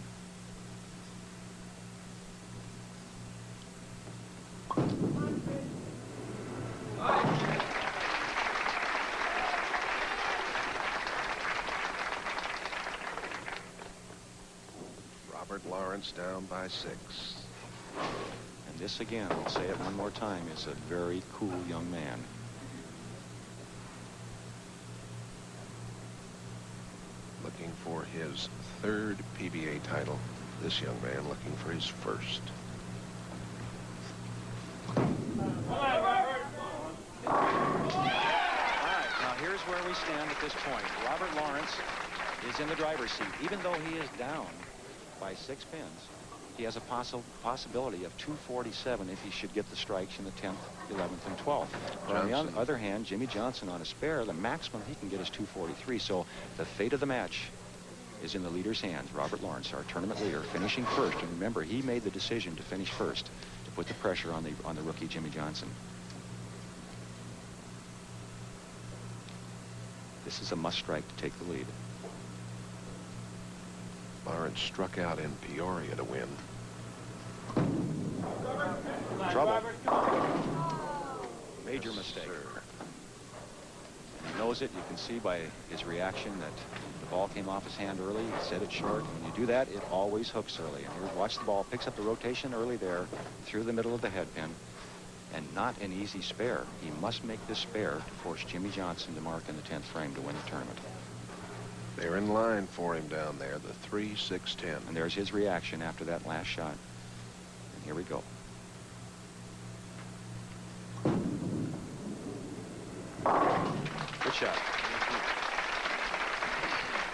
Robert Lawrence down by 6. And this again, I'll say it one more time, is a very cool young man. Looking for his 3rd PBA title. This young man looking for his 1st. All right, now here's where we stand at this point. Robert Lawrence is in the driver's seat. Even though he is down by 6 pins, he has a possibility of 247 if he should get the strikes in the 10th, 11th, and 12th. But on the other hand, Jimmy Johnson on a spare, the maximum he can get is 243. So the fate of the match is in the leader's hands. Robert Lawrence, our tournament leader, finishing first. And remember, he made the decision to finish first to put the pressure on the rookie Jimmy Johnson. This is a must strike to take the lead. Lawrence struck out in Peoria to win. Trouble. Major mistake. And he knows it. You can see by his reaction that the ball came off his hand early. He set it short. When you do that, it always hooks early. And here, watch the ball. Picks up the rotation early there through the middle of the head pin. And not an easy spare. He must make this spare to force Jimmy Johnson to mark in the 10th frame to win the tournament. They're in line for him down there, the 3, 6, 10. And there's his reaction after that last shot. And here we go. Good shot.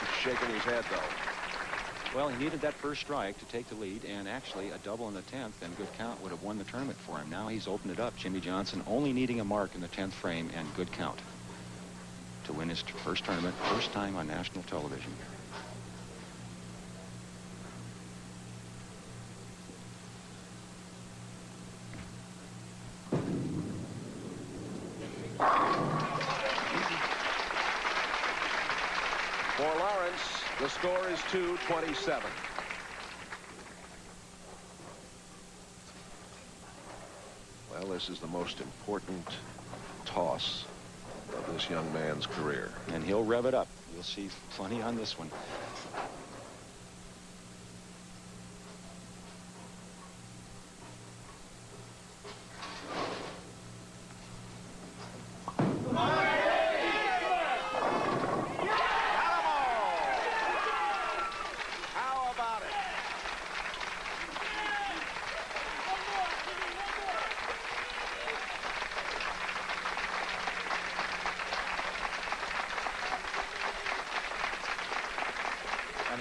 He's shaking his head, though. Well, he needed that first strike to take the lead, and actually a double in the 10th and good count would have won the tournament for him. Now he's opened it up. Jimmy Johnson only needing a mark in the 10th frame and good count to win his first tournament, first time on national television. For Lawrence, the score is 227. Well, this is the most important toss of this young man's career. And he'll rev it up. You'll see plenty on this one.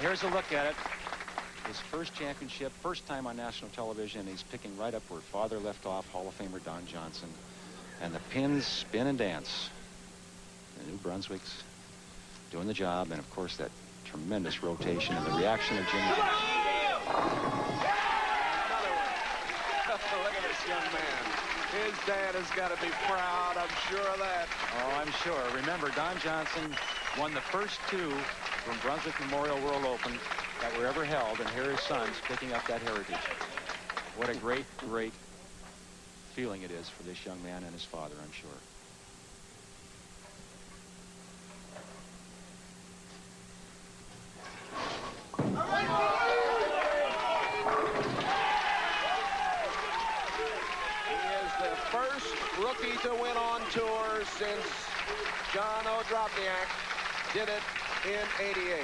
Here's a look at it. His first championship, first time on national television. He's picking right up where father left off, Hall of Famer Don Johnson. And the pins spin and dance. The New Brunswick's doing the job. And, of course, that tremendous rotation and the reaction of Jimmy. Look at this young man. His dad has got to be proud, I'm sure of that. Oh, I'm sure. Remember, Don Johnson won the first 2 from Brunswick Memorial World Open that were ever held, and here his son's picking up that heritage. What a great, great feeling it is for this young man and his father, I'm sure. He is the first rookie to win on tour since John O'Dropniak did it in '88.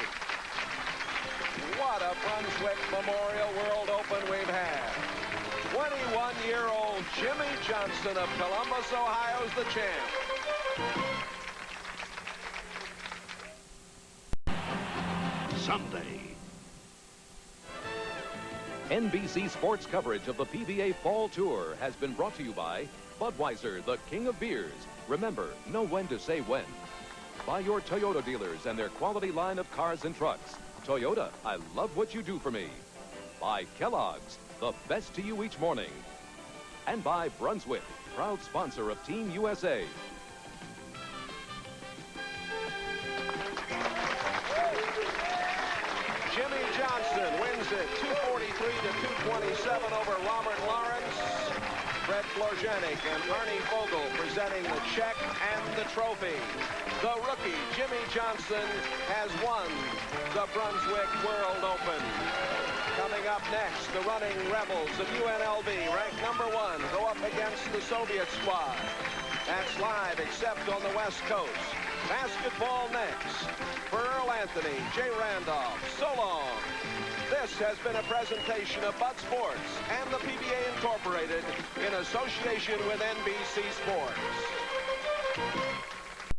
What a Brunswick Memorial World Open we've had. 21-year-old Jimmy Johnson of Columbus, Ohio's the champ. Someday. NBC Sports coverage of the PBA Fall Tour has been brought to you by Budweiser, the king of beers. Remember, know when to say when. By your Toyota dealers and their quality line of cars and trucks. Toyota, I love what you do for me. By Kellogg's, the best to you each morning. And by Brunswick, proud sponsor of Team USA. Jimmy Johnson wins it 243 to 227 over Robert Lawrence. Fred Florjanic and Arnie Vogel presenting the check and the trophy. The rookie, Jimmy Johnson, has won the Brunswick World Open. Coming up next, the running Rebels of UNLV, ranked #1, go up against the Soviet squad. That's live except on the West Coast. Basketball next. For Earl Anthony, Jay Randolph, so long. This has been a presentation of Bud Sports and the PBA Incorporated in association with NBC Sports.